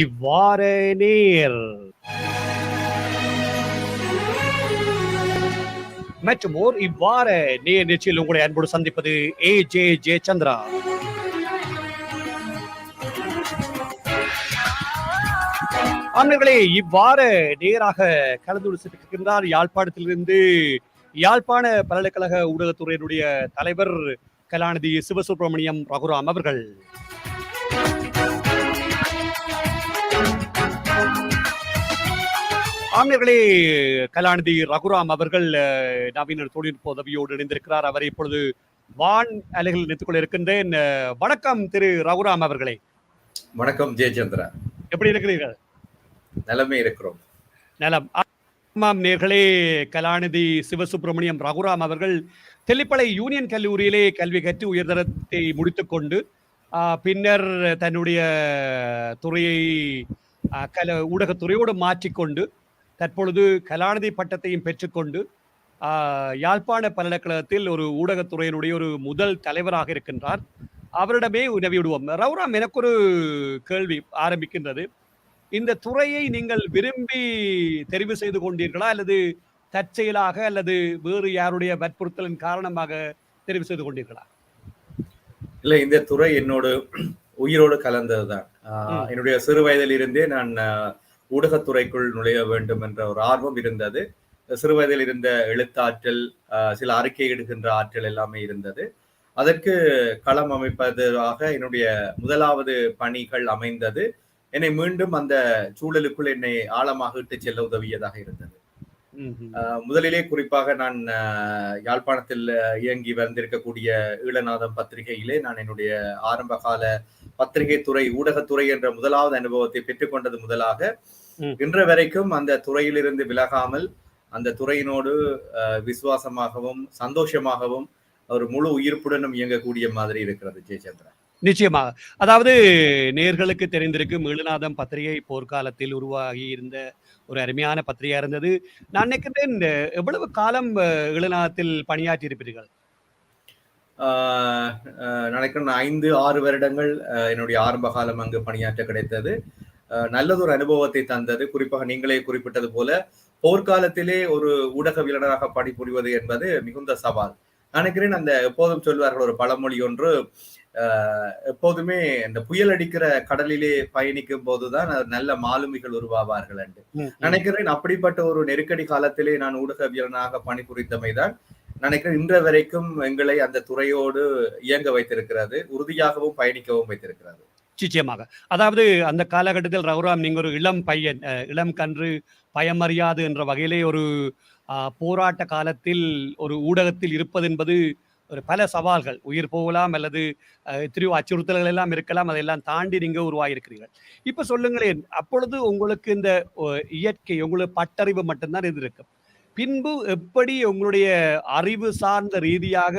இவ்வாறு நேர் மற்றும் ஓர் இவ்வாறு நேர் நிகழ்ச்சியில் உங்களை அன்போடு சந்திப்பது ஜே சந்திரா. ஆண்களே, இவ்வாறு நேராக கலந்து சென்றிருக்கின்றார் யாழ்ப்பாணத்திலிருந்து யாழ்ப்பாண பல்கலைக்கழக ஊடகத்துறையினுடைய தலைவர் கலாநிதி சிவசுப்பிரமணியம் ரகுராம் அவர்கள். ஆண்களே, கலாநிதி ரகுராம் அவர்கள் நவீன தொழில்நுட்ப உதவியோடு இணைந்திருக்கிறார். அவரை இப்பொழுது வான் அலைகள் நினைத்துக் கொள்ள இருக்கின்றேன். வணக்கம் திரு ரகுராம் அவர்களே. வணக்கம் ஜெயச்சந்திரா, எப்படி இருக்கிறீர்கள்? நலமே இருக்கிறோம். நலம். ஆமாம் நேர்களே, கலாநிதி சிவசுப்பிரமணியம் ரகுராம் அவர்கள் தெல்லிப்பளை யூனியன் கல்லூரியிலே கல்வி கற்று உயர்தரத்தை முடித்துக் கொண்டு பின்னர் தன்னுடைய துறையை ஊடகத்துறையோடு மாற்றிக்கொண்டு தற்பொழுது கலாநிதி பட்டத்தையும் பெற்றுக்கொண்டு யாழ்ப்பாண பல்கலைக்கழகத்தில் ஒரு ஊடகத்துறையினுடைய ஒரு முதல் தலைவராக இருக்கின்றார். அவரிடமே உதவி விடுவோம். ரகுராம், எனக்கு ஒரு கேள்வி ஆரம்பிக்கின்றது. இந்த துறையை நீங்கள் விரும்பி தெரிவு செய்து கொண்டீர்களா அல்லது தற்செயலாக அல்லது வேறு யாருடைய வற்புறுத்தலின் காரணமாக தெரிவு செய்து கொண்டீர்களா? இல்ல, இந்த துறை என்னோட உயிரோடு கலந்ததுதான். என்னுடைய சிறு வயதில் இருந்தே நான் ஊடகத்துறைக்குள் நுழைய வேண்டும் என்ற ஒரு ஆர்வம் இருந்தது. சிறு வயதில் இருந்த எழுத்தாற்றல், சில அறிக்கை எடுக்கின்ற ஆற்றல் எல்லாமே இருந்தது. அதற்கு களம் அமைப்பதாக என்னுடைய முதலாவது பணிகள் அமைந்தது. என்னை மீண்டும் அந்த சூழலுக்குள் என்னை ஆழமாக இட்டு செல்ல உதவியதாக இருந்தது. முதலிலே குறிப்பாக நான் யாழ்ப்பாணத்தில் இயங்கி வந்திருக்கக்கூடிய ஈழநாதம் பத்திரிகையிலே நான் என்னுடைய ஆரம்ப கால பத்திரிகை துறை ஊடகத்துறை என்ற முதலாவது அனுபவத்தை பெற்றுக்கொண்டது முதலாக இன்று வரைக்கும் அந்த துறையிலிருந்து விலகாமல் அந்த துறையினோடு விசுவாசமாகவும் சந்தோஷமாகவும் ஒரு முழு உயிர்ப்புடனும் இயங்கக்கூடிய மாதிரி இருக்கிறது ஜெயச்சந்திரா. நிச்சயமாக. அதாவது நேர்களுக்கு தெரிந்திருக்கும் ஈழநாதம் பத்திரிகை போர்க்காலத்தில் உருவாகி இருந்த ஒரு அருமையான பத்திரிகையா இருந்தது. நான் நினைக்கின்றேன், எவ்வளவு காலம் ஈழநாதத்தில் பணியாற்றி இருப்பீர்கள்? நினைக்கிறேன் 5-6 வருடங்கள் என்னுடைய ஆரம்ப காலம் அங்கு பணியாற்ற கிடைத்தது. நல்லதொரு அனுபவத்தை தந்தது. குறிப்பாக நீங்களே குறிப்பிட்டது போல போர்க்காலத்திலே ஒரு ஊடகவியலாளராக பணிபுரிவது என்பது மிகுந்த சவால். நினைக்கிறேன், அந்த எப்போதும் சொல்வார்கள் ஒரு பழமொழி ஒன்று, எப்போதுமே இந்த புயல் அடிக்கிற கடலிலே பயணிக்கும் போதுதான் நல்ல மாலுமிகள் உருவாவார்கள் என்று நினைக்கிறேன். அப்படிப்பட்ட ஒரு நெருக்கடி காலத்திலே நான் ஊடகவியலாளராக பணிபுரிந்தமைதான் நினைக்கிறேன் இன்ற வரைக்கும் எங்களை அந்த துறையோடு இயங்க வைத்திருக்கிறது, உறுதியாகவும் பயணிக்கவும் வைத்திருக்கிறது. நிச்சயமாக. அதாவது அந்த காலகட்டத்தில் ரகுராம், நீங்க ஒரு இளம் பையன், இளம் கன்று பயமறியாது என்ற வகையிலே ஒரு போராட்ட காலத்தில் ஒரு ஊடகத்தில் இருப்பது என்பது ஒரு பல சவால்கள், உயிர் போகலாம் அல்லது எத்தனையோ அச்சுறுத்தல்கள் எல்லாம் இருக்கலாம், அதையெல்லாம் தாண்டி நீங்க உருவாகியிருக்கிறீர்கள். இப்ப சொல்லுங்களேன், அப்பொழுது உங்களுக்கு இந்த இயற்கை உங்களுக்கு பட்டறிவு மட்டும்தான் இருந்திருக்கும். பின்பு எப்படி உங்களுடைய அறிவு சார்ந்த ரீதியாக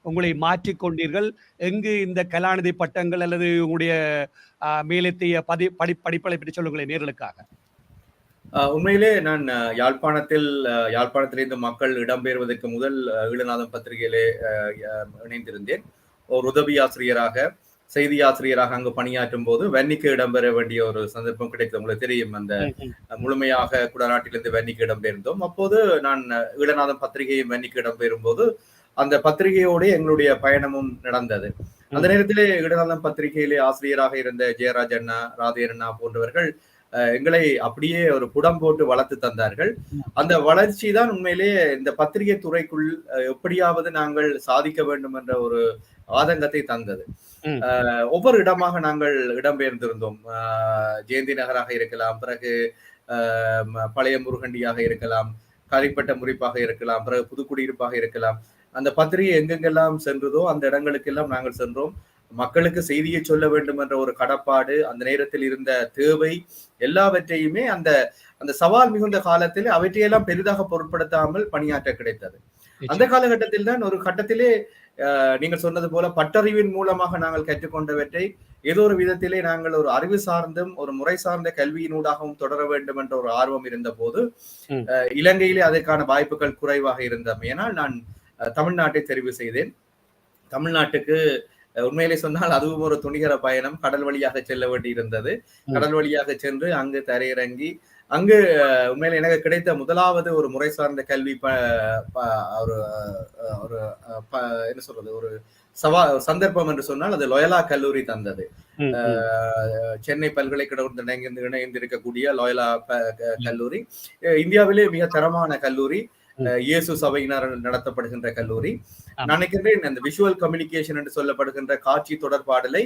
உங்களை மாற்றிக்கொண்டீர்கள்? எங்கு இந்த கலாநிதி பட்டங்கள் அல்லது உங்களுடைய மேலத்தைய படிப்பலை பற்றி சொல்லுங்களேன் நேர்களுக்காக. உண்மையிலே நான் யாழ்ப்பாணத்திலிருந்து மக்கள் இடம்பெறுவதற்கு முதல் ஈழநாதம் பத்திரிகையிலே இணைந்திருந்தேன். ஒரு உதவி ஆசிரியராக, செய்தி ஆசிரியராக அங்கு பணியாற்றும் போது வன்னிக்கு இடம்பெற வேண்டிய ஒரு சந்தர்ப்பம் கிடைத்தது. உங்களுக்கு தெரியும், அந்த முழுமையாக குடநாட்டிலிருந்து வன்னிக்கு இடம்பெயர்ந்தோம். அப்போது நான் ஈழநாதம் பத்திரிகையை வன்னிக்கு இடம்பெறும் போது அந்த பத்திரிகையோடு எங்களுடைய பயணமும் நடந்தது. அந்த நேரத்திலே ஈழநாதம் பத்திரிகையிலே ஆசிரியராக இருந்த ஜெயராஜ் அண்ணா, ராதேன் அண்ணா போன்றவர்கள் எங்களை அப்படியே ஒரு புடம் போட்டு வளர்த்து தந்தார்கள். அந்த வளர்ச்சி தான் உண்மையிலேயே இந்த பத்திரிகை துறைக்குள் எப்படியாவது நாங்கள் சாதிக்க வேண்டும் என்ற ஒரு ஆதங்கத்தை தந்தது. ஒவ்வொரு இடமாக நாங்கள் இடம்பெயர்ந்திருந்தோம். ஜெயந்தி நகராக இருக்கலாம், பிறகு பழைய முருகண்டியாக இருக்கலாம், கரிப்பட்ட முறிப்பாக இருக்கலாம், பிறகு புதுக்குடியிருப்பாக இருக்கலாம். அந்த பத்திரிகை எங்கெங்கெல்லாம் சென்றதோ அந்த இடங்களுக்கெல்லாம் நாங்கள் சென்றோம். மக்களுக்கு செய்தியை சொல்ல வேண்டும் என்ற ஒரு கடப்பாடு, அந்த நேரத்தில் இருந்த தேவை எல்லாவற்றையுமே அந்த அந்த சவால் மிகுந்த காலத்தில் அவற்றையெல்லாம் பெரிதாக பொருட்படுத்தாமல் பணியாற்ற கிடைத்தது. அந்த காலகட்டத்தில் தான் ஒரு கட்டத்திலே நீங்கள் சொன்னது போல பட்டறிவின் மூலமாக நாங்கள் கற்றுக்கொண்டவற்றை ஏதோ ஒரு விதத்திலே நாங்கள் ஒரு அறிவு சார்ந்தும் ஒரு முறை சார்ந்த கல்வியினூடாகவும் தொடர வேண்டும் என்ற ஒரு ஆர்வம் இருந்த போது இலங்கையிலே அதற்கான வாய்ப்புகள் குறைவாக இருந்தமையினால் நான் தமிழ்நாட்டை தெரிவு செய்தேன். தமிழ்நாட்டுக்கு உண்மையிலே சொன்னால் அதுவும் ஒரு துணிகர பயணம். கடல் வழியாக செல்ல வேண்டி இருந்தது. கடல் வழியாக சென்று அங்கு தரையிறங்கி அங்கு உண்மையில எனக்கு கிடைத்த முதலாவது ஒரு முறை சார்ந்த கல்வி ஒரு ஒரு என்ன சொல்றது ஒரு சந்தர்ப்பம் என்று சொன்னால் அது லொயலா கல்லூரி தந்தது. சென்னை பல்கலைக்கழகத்துடன் இணைந்து இருக்கக்கூடிய லொயலா கல்லூரி இந்தியாவிலே மிக தரமான கல்லூரி. இயேசு சபையினர் நடத்தப்படுகின்ற கல்லூரி. நினைக்கின்றேன் அந்த விஷுவல் கம்யூனிகேஷன் என்று சொல்லப்படுகின்ற காட்சி தொடர்பாடலை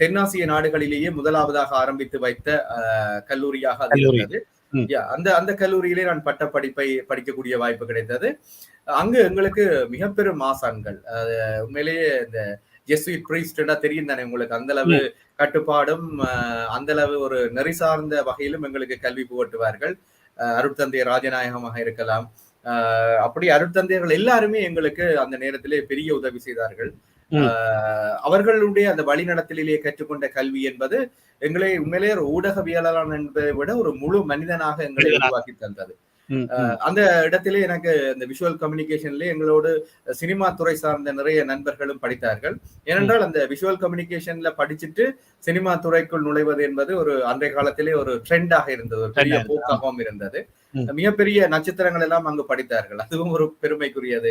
தென்னாசிய நாடுகளிலேயே முதலாவதாக ஆரம்பித்து வைத்த கல்லூரியாக அது இருந்தது. அந்த கல்லூரியிலே நான் பட்ட படிப்பை படிக்கக்கூடிய வாய்ப்பு கிடைத்தது. அங்கு எங்களுக்கு மிக பெரும் ஆசான்கள், உண்மையிலேயே இந்த ஜெஸ்விட் பிரீஸ்டா தெரியும் தானே உங்களுக்கு, அந்த அளவு கட்டுப்பாடும் அந்த அளவு ஒரு நெறி சார்ந்த வகையிலும் எங்களுக்கு கல்வி புகட்டுவார்கள். அருட்தந்தை ராஜநாயகமாக இருக்கலாம், அப்படி அருட்தந்தையர்கள் எல்லாருமே எங்களுக்கு அந்த நேரத்திலே பெரிய உதவி செய்தார்கள். அவர்களுடைய அந்த வழிநடத்தலிலே கற்றுக்கொண்ட கல்வி என்பது எங்களை உண்மையிலே ஒரு ஊடகவியலாளர் என்பதை விட ஒரு முழு மனிதனாக எங்களை உருவாக்கி தந்தது. அந்த இடத்திலே எனக்கு இந்த விஷுவல் கம்யூனிகேஷன்ல எங்களோடு சினிமா துறை சார்ந்த நிறைய நண்பர்களும் படித்தார்கள். ஏனென்றால் அந்த விஷுவல் கம்யூனிகேஷன்ல படிச்சுட்டு சினிமா துறைக்குள் நுழைவது என்பது ஒரு அன்றைய காலத்திலே ஒரு ட்ரெண்டாக இருந்தது, ஒரு பெரிய போக்காகவும் இருந்தது. மிகப்பெரிய நட்சத்திரங்கள் எல்லாம் அங்கு படித்தார்கள். அதுவும் ஒரு பெருமைக்குரியது.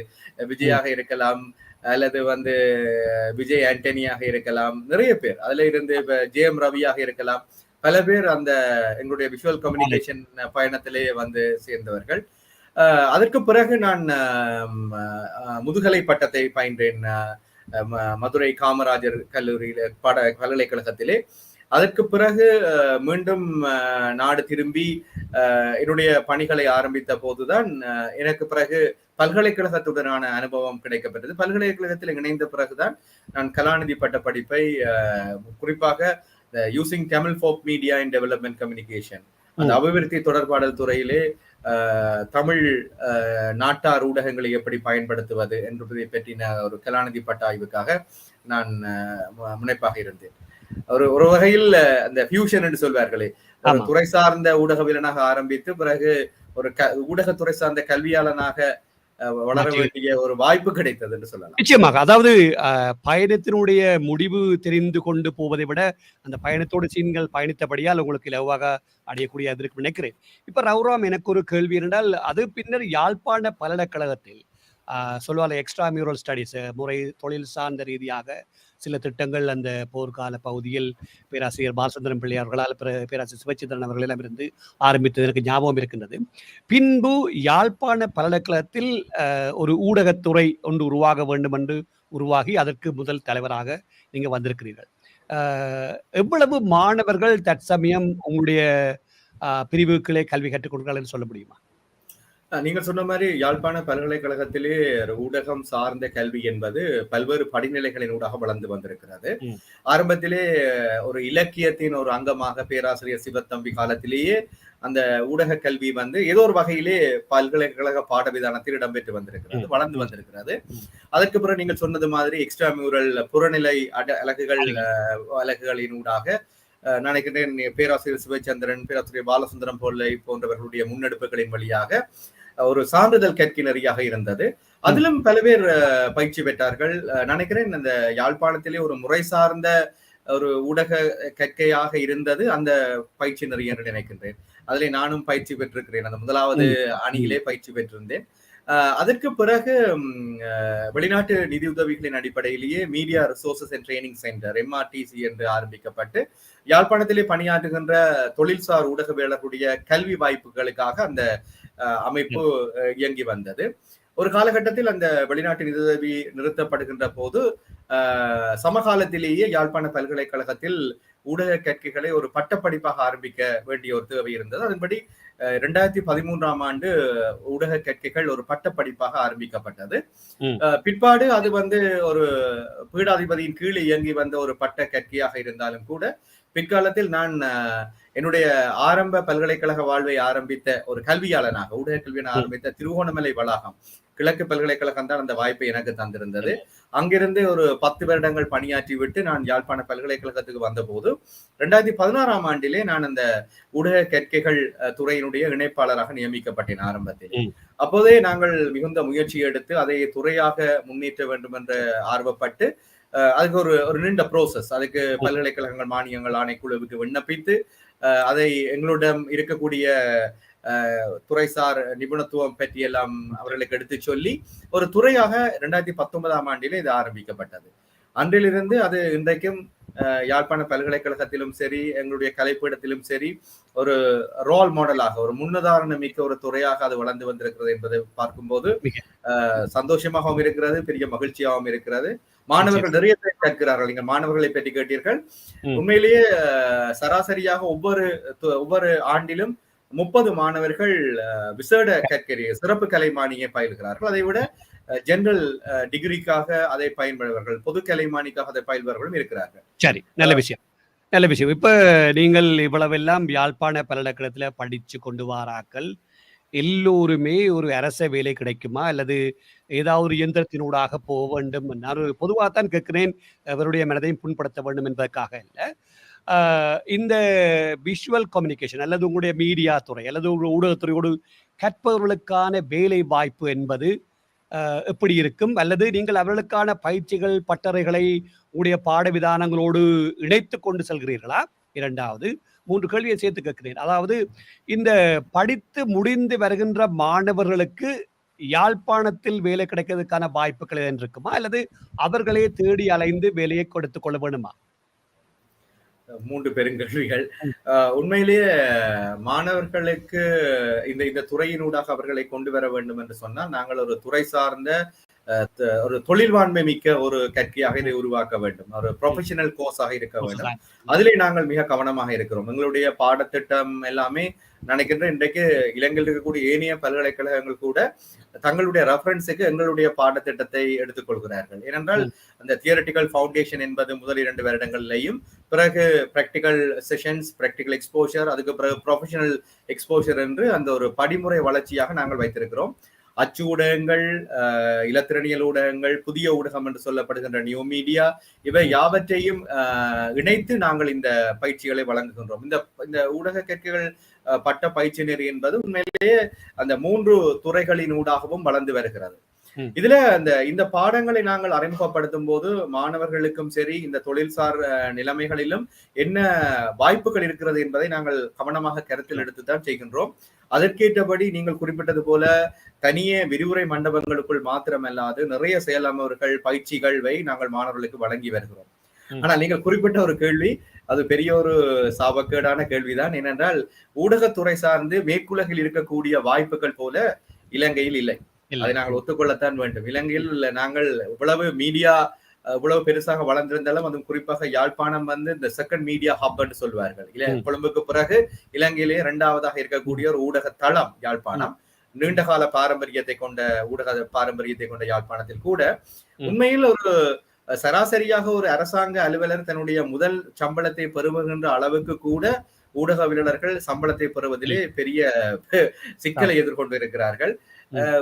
விஜயாக இருக்கலாம், அல்லது விஜய் ஆண்டனியாக இருக்கலாம், நிறைய பேர் அதுல இருந்து ஜே.எம். ரவியாக இருக்கலாம், பல பேர் அந்த எங்களுடைய விஷுவல் கம்யூனிகேஷன் பயணத்திலே சேர்ந்தவர்கள். அதற்கு பிறகு நான் முதுகலை பட்டத்தை பயின்றேன் மதுரை காமராஜர் கல்லூரியில பல்கலைக்கழகத்திலே. அதற்கு பிறகு மீண்டும் நாடு திரும்பி என்னுடைய பணிகளை ஆரம்பித்த போதுதான் எனக்கு பிறகு பல்கலைக்கழகத்துடனான அனுபவம் கிடைக்கப்பட்டது. பல்கலைக்கழகத்தில் இணைந்த பிறகுதான் நான் கலாநிதி பட்ட படிப்பை குறிப்பாக யூசிங் தமிழ் ஃபோக் மீடியா இன் டெவலப்மெண்ட் கம்யூனிகேஷன், அந்த அபிவிருத்தி தொடர்பாடல் துறையிலே தமிழ் நாட்டார் ஊடகங்களை எப்படி பயன்படுத்துவது என்பதை பற்றின ஒரு கலாநிதி பட்ட ஆய்வுக்காக நான் முனைப்பாக இருந்தேன். ஒரு வகையில் அந்த ஃபியூஷன் என்று சொல்வார்களே, ஒரு துறை சார்ந்த ஊடகவியலனாக ஆரம்பித்து பிறகு ஒரு ஊடகத்துறை சார்ந்த கல்வியாளனாக வளர வேண்டிய ஒரு வாய்ப்பு கிடைத்தது என்று சொல்லலாம். நிச்சயமாக. அதாவது பயணத்தினுடைய முடிவு தெரிந்து கொண்டு போவதை விட அந்த பயணத்தோடு நீங்கள் பயணித்தபடியால் உங்களுக்கு இலவாக அடையக்கூடிய அதற்கு நினைக்கிறேன். இப்ப ரவுராம், எனக்கு ஒரு கேள்வி இருந்தால், அது பின்னர் யாழ்ப்பாண பல்கலைக்கழகத்தில் சொல்லுவாங்க எக்ஸ்ட்ரா மியூரல் ஸ்டடிஸ் முறை தொழில் சார்ந்த ரீதியாக சில திட்டங்கள் அந்த போர்க்கால பகுதியில் பேராசிரியர் பாலச்சந்திரன் பிள்ளையார்களால் பேராசிரியர் சிவச்சந்திரன் அவர்களெல்லாம் இருந்து ஆரம்பித்தது எனக்கு ஞாபகம் இருக்கின்றது. பின்பு யாழ்ப்பாண பல்கலைக்கழகத்தில் ஒரு ஊடகத்துறை ஒன்று உருவாக வேண்டும் என்று உருவாகி அதற்கு முதல் தலைவராக நீங்க வந்திருக்கிறீர்கள். எவ்வளவு மாணவர்கள் தற்சமயம் உங்களுடைய பிரிவுகளே கல்வி கற்றுக் கொடுக்கிறார்கள் சொல்ல முடியுமா? நீங்கள் சொன்ன மாதிரி யாழ்ப்பாண பல்கலைக்கழகத்திலே ஊடகம் சார்ந்த கல்வி என்பது பல்வேறு படிநிலைகளின் ஊடாக வளர்ந்து வந்திருக்கிறது. ஆரம்பத்திலே ஒரு இலக்கியத்தின் ஒரு அங்கமாக பேராசிரியர் சிவத்தம்பி காலத்திலேயே அந்த ஊடக கல்வி ஏதோ ஒரு வகையிலே பல்கலைக்கழக பாடவிதானத்தில் இடம்பெற்று வந்திருக்கிறது, வளர்ந்து வந்திருக்கிறது. அதற்கு பிறகு நீங்கள் சொன்னது மாதிரி எக்ஸ்ட்ரா மியூரல் புறநிலை அலகுகளின் ஊடாக நினைக்கிறேன் பேராசிரியர் சிவச்சந்திரன், பேராசிரியர் பாலசுந்தரம் போன்றவர்களுடைய முன்னெடுப்புகளின் வழியாக ஒரு சான்றிதழ் கற்கினரியாக இருந்தது. அதிலும் பல பேர் பயிற்சி பெற்றார்கள். நினைக்கிறேன் அந்த யாழ்ப்பாணத்திலே ஒரு முறை சார்ந்த ஒரு ஊடக கற்கையாக இருந்தது அந்த பயிற்சி நெறி என்று நினைக்கின்றேன். அதிலே நானும் பயிற்சி பெற்றிருக்கிறேன். அந்த முதலாவது அணியிலே பயிற்சி பெற்றிருந்தேன். அதற்கு பிறகு வெளிநாட்டு நிதியுதவிகளின் அடிப்படையிலேயே media resources and training centre MRTC என்று ஆரம்பிக்கப்பட்டு யாழ்ப்பாணத்திலே பணியாற்றுகின்ற தொழில்சார் ஊடகவியலர்களுடைய கல்வி வாய்ப்புகளுக்காக அந்த அமைப்பு இயங்கி வந்தது. ஒரு காலகட்டத்தில் அந்த வெளிநாட்டு நிதியுதவி நிறுத்தப்படுகின்ற போது சமகாலத்திலேயே யாழ்ப்பாண பல்கலைக்கழகத்தில் ஊடக கற்கைகளை ஒரு பட்டப்படிப்பாக ஆரம்பிக்க வேண்டிய ஒரு தேவை இருந்தது. அதன்படி 2013ஆம் ஆண்டு ஊடக கற்கைகள் ஒரு பட்டப்படிப்பாக ஆரம்பிக்கப்பட்டது. பிற்பாடு அது ஒரு பீடாதிபதியின் கீழ் இயங்கி வந்த ஒரு பட்ட கற்கையாக இருந்தாலும் கூட பிற்காலத்தில் நான் என்னுடைய ஆரம்ப பல்கலைக்கழக வாழ்வை ஆரம்பித்த ஒரு கல்வியாளனாக ஊடக கல்வியான ஆரம்பித்த திருகோணமலை வளாகம் கிழக்கு பல்கலைக்கழகம் தான் அந்த வாய்ப்பை எனக்கு தந்திருந்தது. அங்கிருந்து ஒரு 10 வருடங்கள் பணியாற்றி விட்டு நான் யாழ்ப்பாண பல்கலைக்கழகத்துக்கு வந்த போது 2016ஆம் ஆண்டிலே நான் அந்த ஊடக கற்கைகள் துறையினுடைய இணைப்பாளராக நியமிக்கப்பட்டேன் ஆரம்பத்தில். அப்போதே நாங்கள் மிகுந்த முயற்சி எடுத்து அதை துறையாக முன்னேற்ற வேண்டும் என்று ஆர்வப்பட்டு அதுக்கு ஒரு ஒரு நீண்ட ப்ரோசஸ். அதுக்கு பல்கலைக்கழகங்கள் மானியங்கள் ஆணைக்குழுவுக்கு விண்ணப்பித்து அதை எங்களிடம் இருக்கக்கூடிய துறைசார் நிபுணத்துவம் பற்றியெல்லாம் அவர்களுக்கு எடுத்து சொல்லி ஒரு துறையாக 2019ஆம் ஆண்டிலே இது ஆரம்பிக்கப்பட்டது. அன்றிலிருந்து அது இன்றைக்கும் யாழ்ப்பாண பல்கலைக்கழகத்திலும் சரி, எங்களுடைய கலைப்பீடத்திலும் சரி, ஒரு ரோல் மாடலாக, ஒரு முன்னுதாரணம் மிக்க ஒரு துறையாக அது வளர்ந்து வந்திருக்கிறது என்பதை பார்க்கும்போது சந்தோஷமாகவும் இருக்கிறது, பெரிய மகிழ்ச்சியாகவும் இருக்கிறது. மாணவர்கள் நிறைய பேர் கேட்கிறார்கள். நீங்கள் மாணவர்களை பற்றி கேட்டீர்கள். உண்மையிலேயே சராசரியாக ஒவ்வொரு ஆண்டிலும் 30 மாணவர்கள் விசேட கற்கரிய சிறப்பு கலைமானியை பயில்கிறார்கள். அதை விட ஜெனரல் டிகிரிக்காக அதை பயன்படுவர்கள், பொது கலைமானிக்காக அதை பயில்பவர்களும் இருக்கிறார்கள். சரி, நல்ல விஷயம், நல்ல விஷயம். இப்ப நீங்கள் இவ்வளவெல்லாம் யாழ்ப்பாண பல்கலைக்கழகத்துல படிச்சு கொண்டு வாராக்கள் எல்லோருமே ஒரு அரச வேலை கிடைக்குமா அல்லது ஏதாவது ஒரு இயந்திரத்தினூடாக போக வேண்டும்? நான் பொதுவாகத்தான் கேட்கிறேன், அவருடைய மனதையும் புண்படுத்த வேண்டும் என்பதற்காக இல்லை. இந்த விஷுவல் கம்யூனிகேஷன் அல்லது உங்களுடைய மீடியா துறை அல்லது ஊடகத்துறையோடு கற்பவர்களுக்கான வேலை வாய்ப்பு என்பது எப்படி இருக்கும்? அல்லது நீங்கள் அவர்களுக்கான பயிற்சிகள் பட்டறைகளை உங்களுடைய பாட விதானங்களோடு இணைத்து கொண்டு செல்கிறீர்களா? இரண்டாவது 3 கேள்வியை சேர்த்து கேட்கிறேன். அதாவது இந்த படித்து முடிந்து வருகின்ற மாணவர்களுக்கு யாழ்ப்பாணத்தில் வேலை கிடைக்கிறதுக்கான வாய்ப்புகள் இருக்குமா அல்லது அவர்களே தேடி அலைந்து வேலையை கொடுத்துக் கொள்ள வேணுமா? 3 பெருங்கல்விகள். உண்மையிலேயே மாணவர்களுக்கு இந்த துறையினூடாக அவர்களை கொண்டு வர வேண்டும் என்று சொன்னால் நாங்கள் ஒரு துறை சார்ந்த ஒரு தொழில்வாண்மை மிக்க ஒரு கற்கையாக இதை உருவாக்க வேண்டும். ஒரு ப்ரொஃபஷனல் கோர்ஸாக இருக்க வேண்டும். அதிலே நாங்கள் மிக கவனமாக இருக்கிறோம். எங்களுடைய பாடத்திட்டம் எல்லாமே நினைக்கின்ற இன்றைக்கு இலங்கையில் இருக்கக்கூடிய ஏனைய பல்கலைக்கழகங்கள் கூட தங்களுடைய ரெஃபரன்ஸுக்கு எங்களுடைய பாடத்திட்டத்தை எடுத்துக்கொள்கிறார்கள். ஏனென்றால் அந்த தியரிட்டிக்கல் ஃபவுண்டேஷன் என்பது முதல் 2 வருடங்கள்லையும், பிறகு பிராக்டிக்கல் செஷன்ஸ், பிராக்டிக்கல் எக்ஸ்போஷர், அதுக்கு பிறகு ப்ரொஃபஷனல் எக்ஸ்போஷர் என்று அந்த ஒரு படிமுறை வளர்ச்சியாக நாங்கள் வைத்திருக்கிறோம். அச்சு ஊடகங்கள், இலத்திரனியல் ஊடகங்கள், புதிய ஊடகம் என்று சொல்லப்படுகின்ற நியூ மீடியா, இவை யாவற்றையும் இணைத்து நாங்கள் இந்த பயிற்சிகளை வழங்குகின்றோம். இந்த ஊடக கற்கைகள் பட்ட பயிற்சி நெறி என்பது உண்மையிலேயே அந்த 3 துறைகளின் ஊடாகவும் வளர்ந்து வருகிறது. இதுல இந்த பாடங்களை நாங்கள் அறிமுகப்படுத்தும் போது மாணவர்களுக்கும் சரி, இந்த தொழில்சார் நிலைமைகளிலும் என்ன வாய்ப்புகள் இருக்கிறது என்பதை நாங்கள் கவனமாக கருத்தில் எடுத்துத்தான் செய்கின்றோம். அதற்கேற்றபடி நீங்கள் குறிப்பிட்டது போல தனியே விரிவுரை மண்டபங்களுக்குள் மாத்திரமல்லாது நிறைய செயலமர்கள் பயிற்சிகளை நாங்கள் மாணவர்களுக்கு வழங்கி வருகிறோம். ஆனால் நீங்கள் குறிப்பிட்ட ஒரு கேள்வி, அது பெரிய ஒரு சாபக்கேடான கேள்விதான். ஏனென்றால் ஊடகத்துறை சார்ந்து மேற்குலகில் இருக்கக்கூடிய வாய்ப்புகள் போல இலங்கையில் இல்லை. அதை நாங்கள் ஒத்துக்கொள்ளத்தான் வேண்டும். இலங்கையில் நாங்கள் இவ்வளவு மீடியா இவ்வளவு பெருசாக வளர்ந்திருந்தாலும், அதுவும் குறிப்பாக யாழ்ப்பாணம் இந்த செகண்ட் மீடியா ஹப் என்று சொல்வார்கள். கொழும்புக்கு பிறகு இலங்கையிலே 2ஆவதாக இருக்கக்கூடிய ஒரு ஊடக தளம் யாழ்ப்பாணம். நீண்டகால பாரம்பரியத்தை கொண்ட ஊடக பாரம்பரியத்தை கொண்ட யாழ்ப்பாணத்தில் கூட உண்மையில் ஒரு சராசரியாக ஒரு அரசாங்க அலுவலர் தன்னுடைய முதல் சம்பளத்தை பெறுகின்ற அளவுக்கு கூட ஊடகவியலாளர்கள் சம்பளத்தை பெறுவதிலே பெரிய சிக்கலை எதிர்கொண்டு இருக்கிறார்கள்.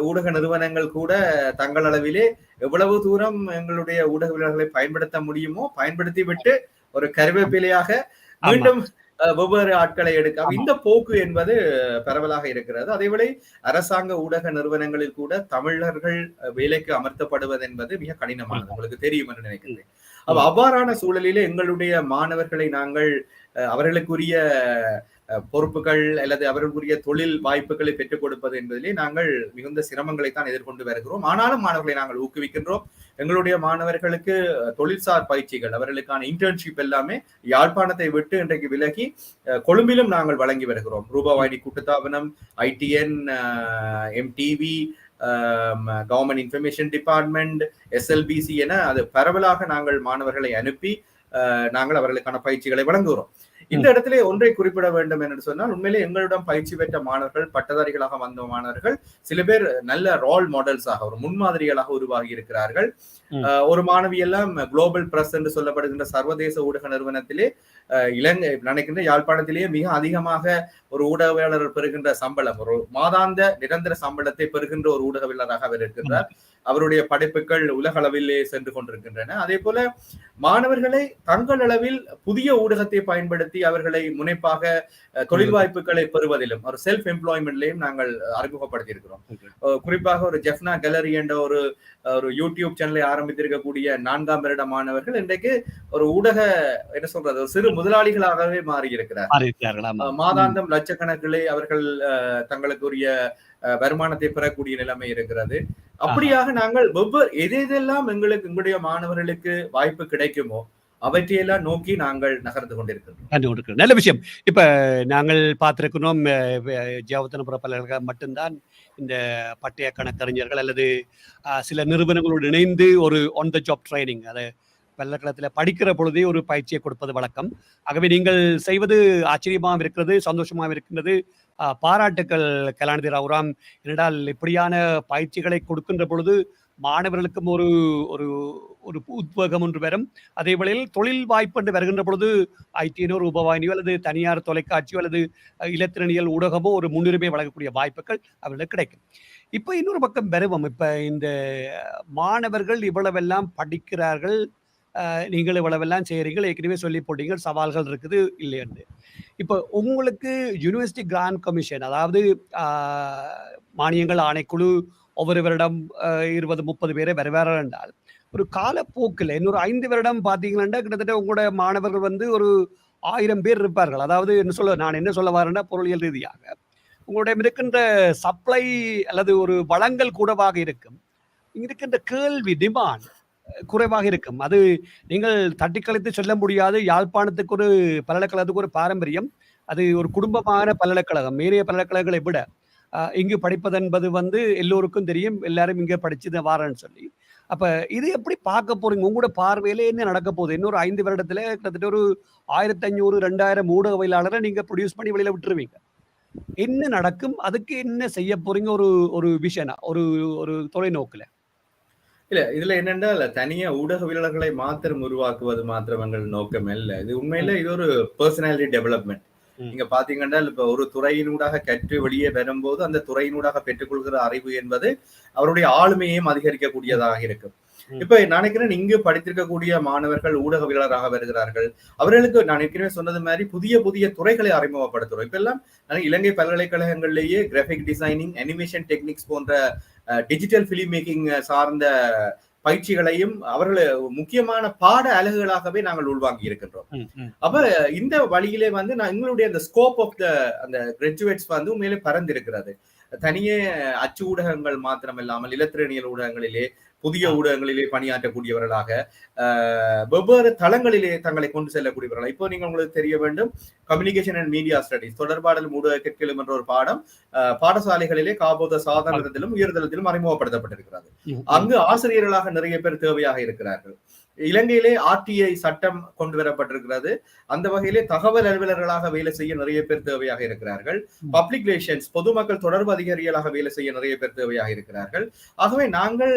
ஊடக நிறுவனங்கள் கூட தங்கள் அளவிலே எவ்வளவு தூரம் எங்களுடைய ஊடகவியலாளர்களை பயன்படுத்த முடியுமோ பயன்படுத்தி விட்டு ஒரு கருவேப்பிலையாக மீண்டும் வெவ்வேறு ஆட்களை எடுக்க இந்த போக்கு என்பது பரவலாக இருக்கிறது. அதேவேளை அரசாங்க ஊடக நிறுவனங்களில் கூட தமிழர்கள் வேலைக்கு அமர்த்தப்படுவது என்பது மிக கடினமானது, உங்களுக்கு தெரியும் என்று நினைக்கிறேன். அவ்வாறான சூழலிலே எங்களுடைய மாணவர்களை நாங்கள் அவர்களுக்குரிய பொறுப்புகள் அல்லது அவர்களுக்குரிய தொழில் வாய்ப்புகளை பெற்றுக் கொடுப்பது என்பதிலே நாங்கள் மிகுந்த சிரமங்களை தான் எதிர்கொண்டு வருகிறோம். ஆனாலும் மாணவர்களை நாங்கள் ஊக்குவிக்கின்றோம். எங்களுடைய மாணவர்களுக்கு தொழில்சார் பயிற்சிகள், அவர்களுக்கான இன்டர்ன்ஷிப் எல்லாமே யாழ்ப்பாணத்தை விட்டு இன்றைக்கு விலகி கொழும்பிலும் நாங்கள் வழங்கி வருகிறோம். ரூபாவாய்டி கூட்டுத்தாபனம், ITN, MTV, government information department, SLBC என அது பரவலாக நாங்கள் மாணவர்களை அனுப்பி நாங்கள் அவர்களுக்கான பயிற்சிகளை வழங்குகிறோம். இந்த இடத்துல ஒன்றை குறிப்பிட வேண்டும் என்று சொன்னால், உண்மையிலே எங்களிடம் பயிற்சி பெற்ற மாணவர்கள், பட்டதாரிகளாக வந்த மாணவர்கள் சில பேர் நல்ல ரோல் மாடல்ஸாக, ஒரு முன்மாதிரிகளாக உருவாகி இருக்கிறார்கள். ஒரு மாணவி எல்லாம் குளோபல் பிரஸ் என்று சொல்லப்படுகின்ற சர்வதேச ஊடக நிறுவனத்திலே இலங்கை நினைக்கின்ற யாழ்ப்பாணத்திலேயே மிக அதிகமாக ஒரு ஊடகவியலாளர் பெறுகின்ற சம்பளம், ஒரு மாதாந்த நிரந்தர சம்பளத்தை பெறுகின்ற ஒரு ஊடகவியலாளராக அவர் இருக்கின்றார். அவருடைய படைப்புகள் உலக அளவிலே சென்று கொண்டிருக்கின்றன. அதே போல மாணவர்களை தங்கள் அளவில் புதிய ஊடகத்தை பயன்படுத்தி அவர்களை முனைப்பாக தொழில் வாய்ப்புகளை பெறுவதிலும் ஒரு செல்ஃப் எம்ப்ளாய்மெண்ட்லையும் நாங்கள் அறிமுகப்படுத்தி இருக்கிறோம். குறிப்பாக ஒரு ஜெஃப்னா கேலரி என்ற ஒரு யூடியூப் சேனலை ஆரம்பித்திருக்கக்கூடிய 4ஆம் வருட மாணவர்கள் இன்றைக்கு ஒரு ஊடக என்ன சொல்றது ஒரு சிறு முதலாளிகளாகவே மாறி இருக்கிறார். மாதாந்தம் லட்சக்கணக்கிலே அவர்கள் தங்களுக்குரிய வருமானத்தை பெறக்கூடிய நிலைமை இருக்கிறது. அப்படியாக நாங்கள் எதெல்லாம் எங்களுடைய மாணவர்களுக்கு வாய்ப்பு கிடைக்குமோ அவற்றையெல்லாம் நோக்கி நாங்கள் நகர்ந்து கொண்டிருக்கிறோம். நல்ல விஷயம். இப்ப நாங்கள் பார்த்திருக்கிறோம் ஜெயவர்தனபுர பல்கலைக்கழகம் மட்டும்தான் இந்த பட்டய கணக்கறிஞர்கள் அல்லது சில நிறுவனங்களோடு இணைந்து ஒரு ஆன் த ஜாப் ட்ரைனிங் அதை பல்கலைக்கழகத்தில் படிக்கிற பொழுதே ஒரு பயிற்சியை கொடுப்பது வழக்கம். ஆகவே நீங்கள் செய்வது ஆச்சரியமாக இருக்கிறது, சந்தோஷமாக இருக்கின்றது. பாராட்டுக்கள் கலாநிதி ரகுராம். என்றால் இப்படியான பயிற்சிகளை கொடுக்கின்ற பொழுது மாணவர்களுக்கும் ஒரு ஒரு ஒரு உத்வேகம் ஒன்று வரும். அதே வேளையில் தொழில் வாய்ப்பு என்று வருகின்ற பொழுது ஐடியனோ ஒரு உபவாயினியோ அல்லது தனியார் தொலைக்காட்சியோ அல்லது இலத்திரனியல் ஊடகமோ ஒரு முன்னுரிமை வழங்கக்கூடிய வாய்ப்புகள் அவர்களுக்கு கிடைக்கும். இப்போ இன்னொரு பக்கம் வருவோம். இப்போ இந்த மாணவர்கள் இவ்வளவெல்லாம் படிக்கிறார்கள், நீங்கள் இவ்வளவெல்லாம் செய்கிறீர்கள், ஏற்கனவே சொல்லி போட்டீங்க சவால்கள் இருக்குது இல்லையென்று. இப்போ உங்களுக்கு யூனிவர்சிட்டி கிராண்ட் கமிஷன், அதாவது மானியங்கள் ஆணைக்குழு ஒவ்வொரு வருடம் 20-30 பேரை வருவார்கள் என்றால் ஒரு காலப்போக்கில் இன்னொரு 5 வருடம் பார்த்தீங்கன்னா கிட்டத்தட்ட உங்களோட மாணவர்கள் வந்து ஒரு 1000 பேர் இருப்பார்கள். அதாவது நான் என்ன சொல்ல வரேன்னா பொருளியல் ரீதியாக உங்களுடைய இருக்கின்ற சப்ளை அல்லது ஒரு வளங்கள் கூடவாக இருக்கும், இங்க இருக்கின்ற கேள்வி டிமாண்ட் குறைவாக இருக்கும். அது நீங்கள் தட்டி கழித்து சொல்ல முடியாது. யாழ்ப்பாணத்துக்கு ஒரு பல்கலைக்கழகத்துக்கு ஒரு பாரம்பரியம், அது ஒரு குடும்பமான பல்கலைக்கழகம். மேரிய பல்கலைக்கழகங்களை விட இங்கு படிப்பது என்பது வந்து எல்லோருக்கும் தெரியும், எல்லாரும் இங்கே படிச்சுதான் வாரன்னு சொல்லி. அப்ப இது எப்படி பார்க்க போறீங்க? உங்களோட பார்வையில என்ன நடக்க போகுது? இன்னொரு 5 வருடத்துல கிட்டத்தட்ட ஒரு 1500-2000 ஊடகவியலாளரை நீங்க ப்ரொடியூஸ் பண்ணி வெளியில விட்டுருவீங்க. என்ன நடக்கும்? அதுக்கு என்ன செய்ய போறீங்க? ஒரு விஷனா, ஒரு தொலைநோக்குல இல்ல இதுல என்னென்றால் தனியா ஊடகவியலாளர்களை மாத்திரம் உருவாக்குவது மாத்திரம் எங்கள் நோக்கம் இல்ல. இது உண்மையில இது ஒரு பர்சனாலிட்டி டெவலப்மெண்ட். நீங்க பாத்தீங்கன்னா இப்ப ஒரு துறையினூடாக கற்று வெளியே வரும்போது அந்த துறையினூடாக பெற்றுக்கொள்கிற அறிவு என்பது அவருடைய ஆளுமையையும் அதிகரிக்கக்கூடியதாக இருக்கும். இப்ப நினைக்கிறேன் இங்கு படித்திருக்கக்கூடிய மாணவர்கள் ஊடகவியலாளராக வருகிறார்கள். அவர்களுக்கு நான் ஏற்கனவே சொன்னது மாதிரி புதிய புதிய துறைகளை அறிமுகப்படுத்துறோம். இப்ப எல்லாம் இலங்கை பல்கலைக்கழகங்களிலேயே கிராபிக் டிசைனிங், அனிமேஷன் டெக்னிக்ஸ் போன்ற டிஜிட்டல் பிலிம் மேக்கிங் சார்ந்த பயிற்சிகளையும் அவர்கள் முக்கியமான பாட அலகுகளாகவே நாங்கள் உள்வாங்கி இருக்கின்றோம். அப்ப இந்த வழியிலே வந்து எங்களுடைய அந்த ஸ்கோப் ஆஃப் அந்த கிராஜுவேட்ஸ் வந்து உண்மையிலே பறந்திருக்கிறது. தனியே அச்சு ஊடகங்கள் மாத்திரம் இல்லாமல் இலத்திரனியல் ஊடகங்களிலே புதிய ஊடகங்களிலே பணியாற்றக்கூடியவர்களாக வெவ்வேறு தளங்களிலே தங்களை கொண்டு செல்லக்கூடியவர்கள். இப்போ நீங்க உங்களுக்கு தெரிய வேண்டும், கம்யூனிகேஷன் அண்ட் மீடியா ஸ்டடிஸ் தொடர்பாடல் ஊடக கற்கலும் என்ற ஒரு பாடம் பாடசாலைகளிலே காபோத சாதாரணத்திலும் உயர்தளத்திலும் அறிமுகப்படுத்தப்பட்டிருக்கிறது. அங்கு ஆசிரியர்களாக நிறைய பேர் தேவையாக இருக்கிறார்கள். இலங்கையிலே ஆர்டிஐ சட்டம் கொண்டு வரப்பட்டிருக்கிறது. அந்த வகையிலே தகவல் அலுவலர்களாக வேலை செய்ய நிறைய பேர் தேவையாக இருக்கிறார்கள். பப்ளிக் ரிலேஷன்ஸ் பொதுமக்கள் தொடர்பு அதிகாரிகளாக வேலை செய்ய நிறைய பேர் தேவையாக இருக்கிறார்கள். ஆகவே நாங்கள்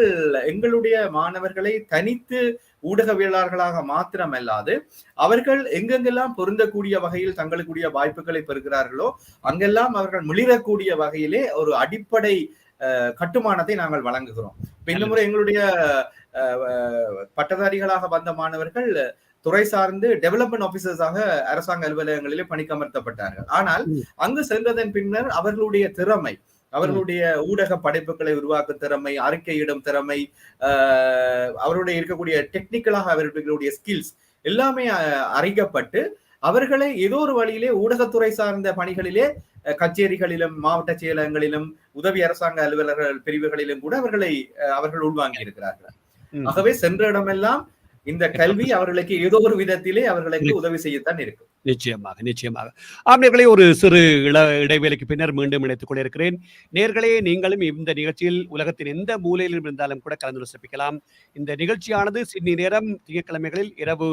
எங்களுடைய மாணவர்களை தனித்து ஊடகவியலாளர்களாக மாத்திரமல்லாது அவர்கள் எங்கெங்கெல்லாம் பொருந்தக்கூடிய வகையில் தங்களுக்குரிய வாய்ப்புகளை பெறுகிறார்களோ அங்கெல்லாம் அவர்கள் மிளிரக்கூடிய வகையிலே ஒரு அடிப்படை கட்டுமானத்தை நாங்கள் வழங்குகிறோம். இப்ப இந்த முறை எங்களுடைய பட்டதாரிகளாக வந்த மாணவர்கள் துறை சார்ந்து டெவலப்மெண்ட் ஆபீசர்ஸாக அரசாங்க அலுவலகங்களிலே பணிக்கமர்த்தப்பட்டார்கள். ஆனால் அங்கு சென்றதன் பின்னர் அவர்களுடைய திறமை, அவர்களுடைய ஊடக படைப்புகளை உருவாக்கும் திறமை, அறிக்கையிடும் திறமை, அவருடைய இருக்கக்கூடிய டெக்னிக்கலாக அவர்களுடைய ஸ்கில்ஸ் எல்லாமே அறிக்கப்பட்டு அவர்களை ஏதோ ஒரு வழியிலே ஊடகத்துறை சார்ந்த பணிகளிலே கச்சேரிகளிலும் மாவட்ட செயலகங்களிலும் உதவி அரசாங்க அலுவலர்கள் பிரிவுகளிலும் கூட அவர்கள் உள்வாங்கி இருக்கிறார்கள். ஆகவே சென்ற இடமெல்லாம் இந்த கல்வி அவர்களுக்கு ஏதோ ஒரு விதத்திலே அவர்களுக்கு உதவி செய்யத்தான் இருக்கும். நிச்சயமாக. ஆம்நேர்களே, ஒரு சிறு இடைவேளைக்கு பின்னர் மீண்டும் இணைத்துக் கொண்டிருக்கிறேன். நேர்களே, நீங்களும் இந்த நிகழ்ச்சியில் உலகத்தின் எந்த மூலையில் இருந்தாலும் கூட கலந்து சிறப்பிக்கலாம். இந்த நிகழ்ச்சியானது சிட்னி நேரம் திங்கட்கிழமைகளில் இரவு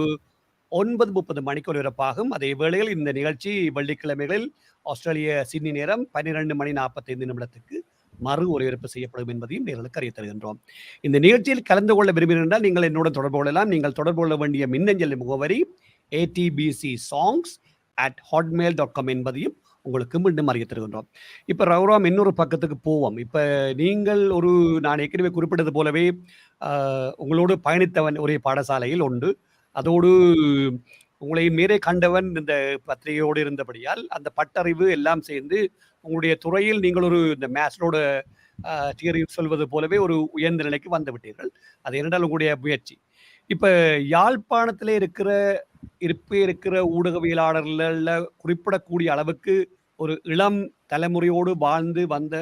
9:30 மணிக்கு ஒலிபரப்பாகும். அதே வேளையில் இந்த நிகழ்ச்சி வெள்ளிக்கிழமைகளில் ஆஸ்திரேலிய சிட்னி நேரம் 12:45 மறு ஒலிபரப்பு செய்யப்படும் என்பதையும் நேர்களுக்கு அறிய தருகின்றோம். இந்த நிகழ்ச்சியில் கலந்து கொள்ள விரும்பினால் நீங்கள் என்னுடன் தொடர்பு கொள்ளலாம். நீங்கள் தொடர்பு கொள்ள வேண்டிய மின்னஞ்சல் முகவரி atbcsongs@hotmail.com என்பதையும் உங்களுக்கு மீண்டும் அறிய தருகின்றோம். இப்ப ரவுராம் இன்னொரு பக்கத்துக்கு போவோம். இப்ப நீங்கள் நான் ஏற்கனவே குறிப்பிட்டது போலவே உங்களோடு பயணித்தவன் ஒரே பாடசாலையில் உண்டு. அதோடு உங்களை மீறே கண்டவன் இந்த பத்திரிகையோடு இருந்தபடியால் அந்த பட்டறிவு எல்லாம் சேர்ந்து உங்களுடைய துறையில் நீங்கள் இந்த மேத்ஸோட தியரி சொல்வது போலவே ஒரு உயர்ந்த நிலைக்கு வந்து விட்டீர்கள். அது என்னென்றால் உங்களுடைய முயற்சி. இப்ப யாழ்ப்பாணத்திலே இருக்கிற ஊடகவியலாளர்கள்ல குறிப்பிடக்கூடிய அளவுக்கு ஒரு இளம் தலைமுறையோடு வாழ்ந்து வந்த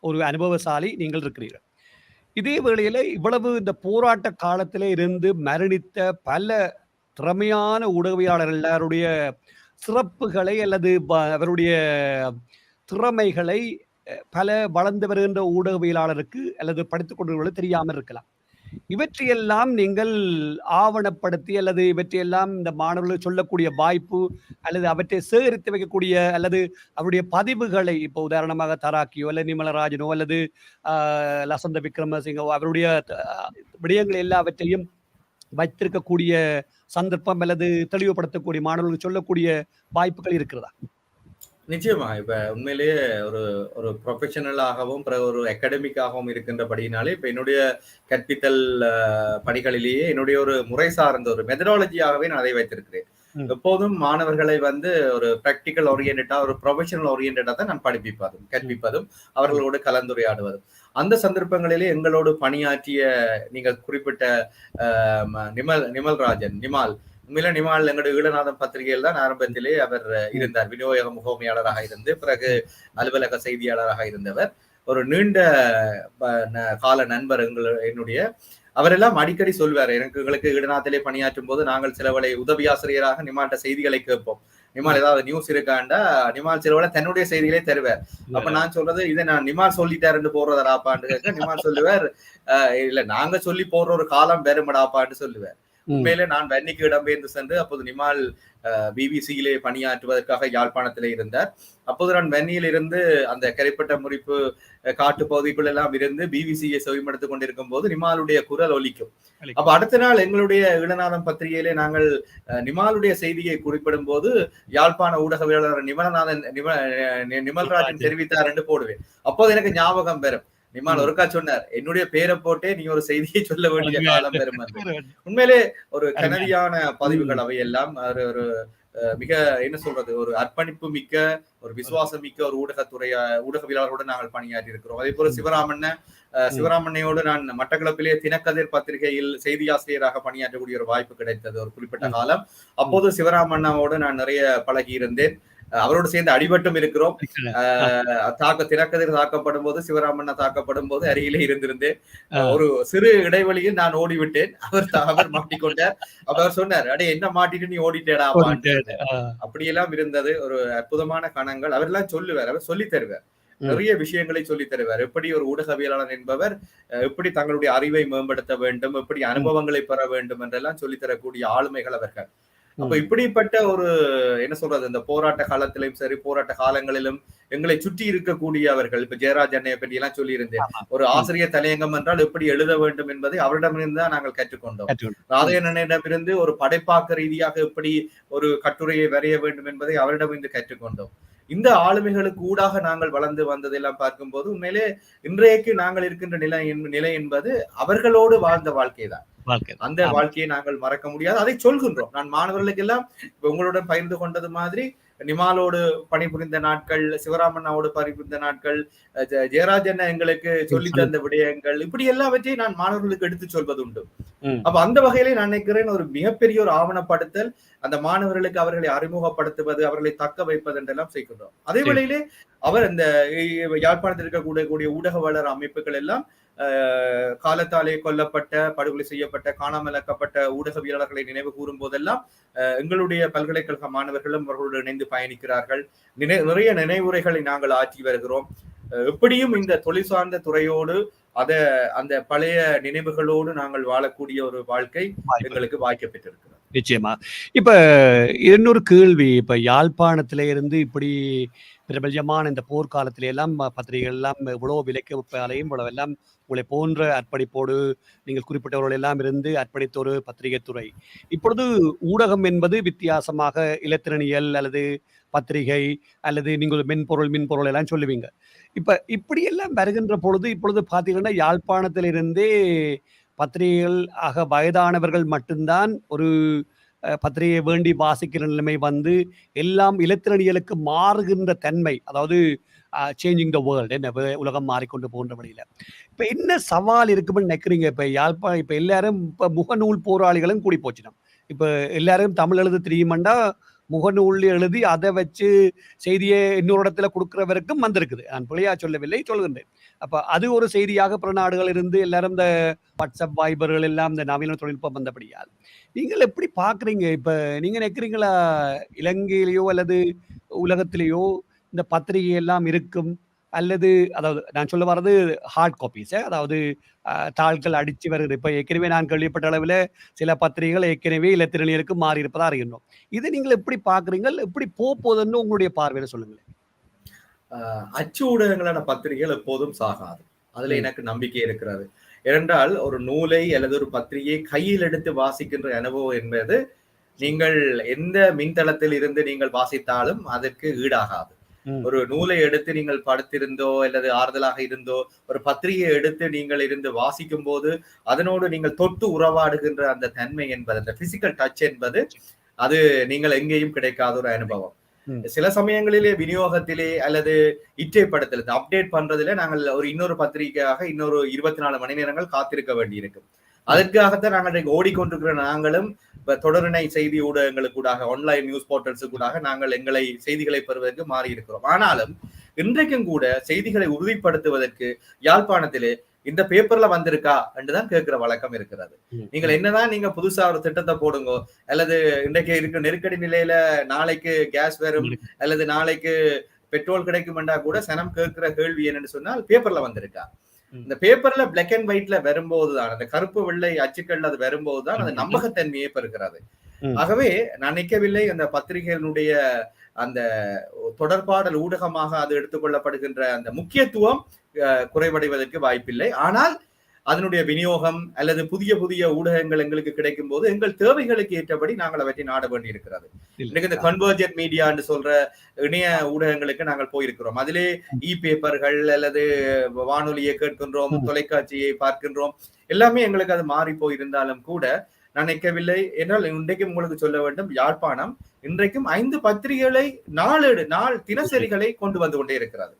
ஒரு அனுபவசாலி நீங்கள் இருக்கிறீர்கள். இதே வேளையில இவ்வளவு இந்த போராட்ட காலத்திலே இருந்து மரணித்த பல திறமையான ஊடகவியலாளர்கள் எல்லாருடைய சிறப்புகளை அல்லது அவருடைய திறமைகளை பல வளர்ந்து வருகின்ற ஊடகவியலாளருக்கு அல்லது படித்துக் கொண்டவர்களுக்கு தெரியாமல் இருக்கலாம். இவற்றையெல்லாம் நீங்கள் ஆவணப்படுத்தி அல்லது இவற்றையெல்லாம் இந்த மாணவர்களுக்கு சொல்லக்கூடிய வாய்ப்பு அல்லது அவற்றை சேகரித்து வைக்கக்கூடிய அல்லது அவருடைய பதிவுகளை இப்போ உதாரணமாக தராக்கியோ அல்லது நிமலராஜனோ அல்லது லசந்த விக்ரமசிங்கோ அவருடைய விடயங்கள் எல்லாவற்றையும் வைத்திருக்கக்கூடிய சந்தர்ப்பம் அல்லது தெளிவுபடுத்தக்கூடிய மாணவர்களுக்கு சொல்லக்கூடிய வாய்ப்புகள் இருக்கிறதா? நிச்சயமா. இப்ப உண்மையிலேயே ஒரு ஒரு ப்ரொஃபஷனலாகவும் ஒரு அகாடமிக்காகவும் இருக்கின்றபடியினாலே இப்ப என்னுடைய கற்பித்தல் பணிகளிலேயே என்னுடைய ஒரு முறை சார்ந்த ஒரு மெத்தடாலஜியாகவே நான் அதை வைத்திருக்கிறேன். எப்போதும் மாணவர்களை ஒரு பிராக்டிக்கல் ஓரியன்டா ஒரு ப்ரொஃபஷனல் ஓரியன்டா தான் நான் கற்பிப்பதும் அவர்களோடு கலந்துரையாடுவதும். அந்த சந்தர்ப்பங்களிலே எங்களோடு பணியாற்றிய நீங்கள் குறிப்பிட்ட நிமால் உண்மையில நிமால் எங்களுடைய ஈழநாதம் பத்திரிகையில் தான் ஆரம்பத்திலே அவர் இருந்தார். விநியோக முகமையாளராக இருந்து பிறகு அலுவலக செய்தியாளராக இருந்தவர். ஒரு நீண்ட கால நண்பர் என்னுடைய. அவரெல்லாம் அடிக்கடி சொல்வார், எங்களுக்கு ஈழநாத்திலே பணியாற்றும் போது நாங்கள் சிலவளை உதவி ஆசிரியராக நிமால்கிட்ட செய்திகளை கேட்போம். நிமால் ஏதாவது நியூஸ் இருக்காண்டா நிமால் சிலவளை தன்னுடைய செய்திகளே தருவார். அப்ப நான் சொல்றது இதை நான் நிமால் சொல்லிட்டாருன்னு போடுறதாப்பான்னு கேட்க நிமால் சொல்லுவார், இல்ல நாங்க சொல்லி போடுற ஒரு காலம் பெருமடாப்பான்னு சொல்லுவார். உண்மையிலே நான் வன்னிக்கு இடம்பெயர்ந்து சென்று அப்போது நிமால் பிபிசியிலே பணியாற்றுவதற்காக யாழ்ப்பாணத்திலே இருந்தார். அப்போது நான் வன்னியில் இருந்து அந்த கரைப்பட்ட முறிப்பு காட்டு பகுதிக்குள் எல்லாம் இருந்து பிபிசியை செவிமடுத்துக் கொண்டிருக்கும் போது நிமாலுடைய குரல் ஒலிக்கும். அப்ப அடுத்த நாள் எங்களுடைய ஈழநாதம் பத்திரிகையிலே நாங்கள் நிமாலுடைய செய்தியை குறிப்பிடும் போது யாழ்ப்பாண ஊடகவியலாளர் நிமல்ராஜன் தெரிவித்தார் என்று போடுவேன். அப்போது எனக்கு ஞாபகம் பெறும், நிமால் ஒருக்கா சொன்னார், என்னுடைய பேரை போட்டே நீ ஒரு செய்தியை சொல்ல வேண்டிய காலம் பெறும். உண்மையிலே ஒரு கனதியான பதிவுகள் அவை எல்லாம் ஒரு மிக என்ன சொல்றது ஒரு அர்ப்பணிப்பு மிக்க ஒரு விசுவாசம் மிக்க ஒரு ஊடகவியலாளரோடு நாங்கள் பணியாற்றி இருக்கிறோம். அதே போல சிவராமண்ணையோடு நான் மட்டக்களப்பிலே தினக்கதிர் பத்திரிகையில் செய்தி ஆசிரியராக பணியாற்றக்கூடிய ஒரு வாய்ப்பு கிடைத்தது ஒரு குறிப்பிட்ட காலம். அப்போது சிவராமண்ணாவோடு நான் நிறைய பழகி இருந்தேன். அவரோடு சேர்ந்து அடிபட்டும் இருக்கிறோம். தினக்கதிர் தாக்கப்படும் போது சிவராமண்ணா தாக்கப்படும் போது அருகிலே இருந்திருந்தேன். ஒரு சிறு இடைவெளியில் நான் ஓடிவிட்டேன். அவர் மாட்டிக்கொண்டார். அவர் சொன்னார், அடே என்ன மாட்டிட்டு நீ ஓடிட்டேடா. அப்படியெல்லாம் இருந்தது ஒரு அற்புதமான கணங்கள். அவரெல்லாம் சொல்லுவார், அவர் சொல்லி தருவார், நிறைய விஷயங்களை சொல்லி தருவார். எப்படி ஒரு ஊடகவியலாளர் என்பவர் எப்படி தங்களுடைய அறிவை மேம்படுத்த வேண்டும், எப்படி அனுபவங்களை பெற வேண்டும் என்றெல்லாம் சொல்லித்தரக்கூடிய ஆளுமைகள் அவர்கள். அப்ப இப்படிப்பட்ட ஒரு என்ன சொல்றது இந்த போராட்ட காலத்திலும் சரி போராட்ட காலங்களிலும் எங்களை சுற்றி இருக்கக்கூடியவர்கள், இப்ப ஜெயராஜ் அண்ணையை பற்றி எல்லாம் சொல்லி இருந்தேன். ஒரு ஆசிரியர் தலையங்கம் என்றால் எப்படி எழுத வேண்டும் என்பதை அவரிடமிருந்து தான் நாங்கள் கற்றுக்கொண்டோம். ராதையண்ணனிடமிருந்து ஒரு படைப்பாக்க ரீதியாக எப்படி ஒரு கட்டுரையை வரைய வேண்டும் என்பதை அவரிடமிருந்து கற்றுக்கொண்டோம். இந்த ஆளுமைகளுக்கு ஊடாக நாங்கள் வளர்ந்து வந்ததெல்லாம் பார்க்கும்போது உண்மையிலே இன்றைக்கு நாங்கள் இருக்கின்ற நிலை என்பது அவர்களோடு வாழ்ந்த வாழ்க்கை தான். அந்த வாழ்க்கையை நாங்கள் மறக்க முடியாது. அதை சொல்கின்றோம். நான் மாணவர்களுக்கு எல்லாம் உங்களுடன் பகிர்ந்து கொண்டது மாதிரி நிமாலோடு பணிபுரிந்த நாட்கள், சிவராமண்ணாவோடு பணிபுரிந்த நாட்கள், ஜெயராஜன் எங்களுக்கு சொல்லி தந்த விடயங்கள், இப்படி எல்லாவற்றையும் நான் மாணவர்களுக்கு எடுத்து சொல்வது உண்டு. அப்ப அந்த வகையிலே நான் நினைக்கிறேன் ஒரு மிகப்பெரிய ஒரு ஆவணப்படுத்தல் அந்த மாணவர்களுக்கு அவர்களை அறிமுகப்படுத்துவது, அவர்களை தக்க வைப்பது என்றெல்லாம் செய்கின்றோம். அதே வேளையிலே அவர் இந்த யாழ்ப்பாணத்தில் இருக்கக்கூடிய ஊடகவாளர் அமைப்புகள் எல்லாம் காலத்தாலே கொல்லப்பட்ட, படுகொலை செய்யப்பட்ட, காணாமலாக்கப்பட்ட ஊடகவியலாளர்களை நினைவு கூறும் போதெல்லாம் எங்களுடைய பல்கலைக்கழக மாணவர்களும் அவர்களோடு இணைந்து பயணிக்கிறார்கள். நிறைய நினைவுரைகளை நாங்கள் ஆற்றி வருகிறோம். எப்படியும் இந்த தொழில் சார்ந்த துறையோடு அந்த பழைய நினைவுகளோடு நாங்கள் வாழக்கூடிய ஒரு வாழ்க்கை வாய்ப்பு. எங்களுக்கு வாய்க்கப்பட்டிருக்கிறது. நிச்சயமா. இப்ப இன்னொரு கேள்வி. இப்ப யாழ்ப்பாணத்தில இருந்து இப்படி பிரபல்யமான இந்த போர்க்காலத்தில எல்லாம் பத்திரிகைகள் எல்லாம் இவ்வளோ விலைக்கு இவ்வளவெல்லாம் உங்களை போன்ற அர்ப்பணிப்போடு நீங்கள் குறிப்பிட்டவர்கள் எல்லாம் இருந்து அர்ப்பணித்த ஒரு பத்திரிகை துறை. இப்பொழுது ஊடகம் என்பது வித்தியாசமாக இலத்திரனியல் அல்லது பத்திரிகை அல்லது நீங்கள் மின்பொருள் எல்லாம் சொல்லுவீங்க. இப்ப இப்படியெல்லாம் வருகின்ற பொழுது, இப்பொழுது பார்த்தீங்கன்னா, யாழ்ப்பாணத்திலிருந்தே பத்திரிகைகள் வயதானவர்கள் மட்டும்தான் ஒரு பத்திரிகையை வேண்டி வாசிக்கிற நிலைமை வந்து, எல்லாம் இலத்திரனியலுக்கு மாறுகின்ற தன்மை. அதாவது சேஞ்சிங் த வேர்ல்ட் என்ன உலகம் மாறிக்கொண்டு போகின்ற வழியில. இப்ப என்ன சவால் இருக்கும்னு நினைக்கிறீங்க? இப்ப எல்லாரும் முகநூல் போராளிகளும் கூடி போச்சுனம். இப்ப எல்லாரும் தமிழ் எழுத தெரியுமாண்டா, முகநூல் எழுதி அதை வச்சு செய்தியை இன்னொரு இடத்துல கொடுக்கிறவருக்கும் வந்திருக்குது. நான் பிழையா சொல்லவில்லை, சொல்கின்றேன். அப்ப அது ஒரு செய்தியாக பிற நாடுகள் இருந்து எல்லாரும் இந்த வாட்ஸ்அப், வைபர்கள் எல்லாம் இந்த நவீன தொழில்நுட்பம் வந்தபடியால். நீங்கள் எப்படி பார்க்குறீங்க? இப்ப நீங்க நினைக்கிறீங்களா, இலங்கையிலேயோ அல்லது உலகத்திலேயோ இந்த பத்திரிகை எல்லாம் இருக்கும்? அல்லது அதாவது நான் சொல்ல வர்றது ஹார்ட் காப்பீஸ், அதாவது தாள்கள் அடிச்சு வருகிறது. இப்ப ஏற்கனவே நான் கேள்விப்பட்ட அளவில் சில பத்திரிகைகள் ஏற்கனவே இலத்திரனியலுக்கு மாறி இருப்பதா அறிகின்றோம். இதை நீங்கள் எப்படி பார்க்குறீங்க? எப்படி போகுதுன்னு உங்களுடைய பார்வையில சொல்லுங்களேன். அச்சு ஊடகங்களான பத்திரிகைகள் எப்போதும் சாகாது. அதுல எனக்கு நம்பிக்கை இருக்கிறது. ஏனென்றால் ஒரு நூலை அல்லது ஒரு பத்திரிகையை கையில் எடுத்து வாசிக்கின்ற அனுபவம் என்பது நீங்கள் எந்த மின்தளத்தில் இருந்து நீங்கள் வாசித்தாலும் அதற்கு ஈடாகாது. ஒரு நூலை எடுத்து நீங்கள் படுத்திருந்தோ அல்லது ஆறுதலாக இருந்தோ ஒரு பத்திரிகையை எடுத்து நீங்கள் இருந்து வாசிக்கும் போது அதனோடு நீங்கள் தொட்டு உறவாடுகின்ற அந்த தன்மை என்பது, அந்த பிசிக்கல் டச் என்பது, அது நீங்கள் எங்கேயும் கிடைக்காத ஒரு அனுபவம். சில சமயங்களிலே விநியோகத்திலே அல்லது இற்றைப்படத்தில் அப்டேட் பண்றதுல நாங்கள் ஒரு இன்னொரு பத்திரிகையாக இன்னொரு 24 மணி நேரங்கள் காத்திருக்க வேண்டி இருக்கும். அதற்காகத்தான் நாங்கள் ஓடிக்கொண்டிருக்கிற நாங்களும் தொடரிணை செய்தி ஊடகங்களுக்கூடாக, ஆன்லைன் நியூஸ் போர்ட்டல்ஸுக்கூடாக நாங்கள் எங்களை செய்திகளை பெறுவதற்கு மாறி இருக்கிறோம். ஆனாலும் இன்றைக்கும் கூட செய்திகளை உறுதிப்படுத்துவதற்கு யாழ்ப்பாணத்திலே இந்த பேப்பர்ல வந்திருக்கா என்றுதான் கேட்கிற வழக்கம் இருக்கிறது. நீங்கள் என்னதான் நீங்க புதுசா ஒரு திட்டத்தை போடுங்க, அல்லது இன்றைக்கு இருக்க நெருக்கடி நிலையில நாளைக்கு கேஸ் வரும் அல்லது நாளைக்கு பெட்ரோல் கிடைக்கும்டா கூட சனம் கேட்கிற கேள்வி என்னன்னு சொன்னால் பேப்பர்ல வந்திருக்கா. இந்த பேப்பர்ல பிளாக் அண்ட் ஒயிட்ல வரும்போதுதான், அந்த கருப்பு வெள்ளை அச்சுக்கள்ல அது வரும்போதுதான் அது நம்பகத்தன்மையை பெறுகிறது. ஆகவே நான் நினைக்கவில்லை அந்த பத்திரிகைகளுடைய அந்த தொடர்பாடல் ஊடகமாக அது எடுத்துக்கொள்ளப்படுகின்ற அந்த முக்கியத்துவம் குறைவடைவதற்கு வாய்ப்பில்லை. ஆனால் அதனுடைய விநியோகம் அல்லது புதிய புதிய ஊடகங்கள் எங்களுக்கு கிடைக்கும் போது எங்கள் தேவைகளுக்கு ஏற்றபடி நாங்கள் அவற்றை நாட வேண்டி இருக்கிறது. இன்னைக்கு இந்த கன்வர்ஜென்ட் மீடியா என்று சொல்ற இணைய ஊடகங்களுக்கு நாங்கள் போயிருக்கிறோம். அதிலே இ பேப்பர்கள் அல்லது வானொலியை கேட்கின்றோம், தொலைக்காட்சியை பார்க்கின்றோம். எல்லாமே எங்களுக்கு அது மாறி போயிருந்தாலும் கூட நான் நினைக்கவில்லை. என்றால் இன்றைக்கும் உங்களுக்கு சொல்ல வேண்டும், யாழ்ப்பாணம் இன்றைக்கும் 5 பத்திரிகைகளை நாள் தினசரிகளை கொண்டு வந்து கொண்டே இருக்கிறது.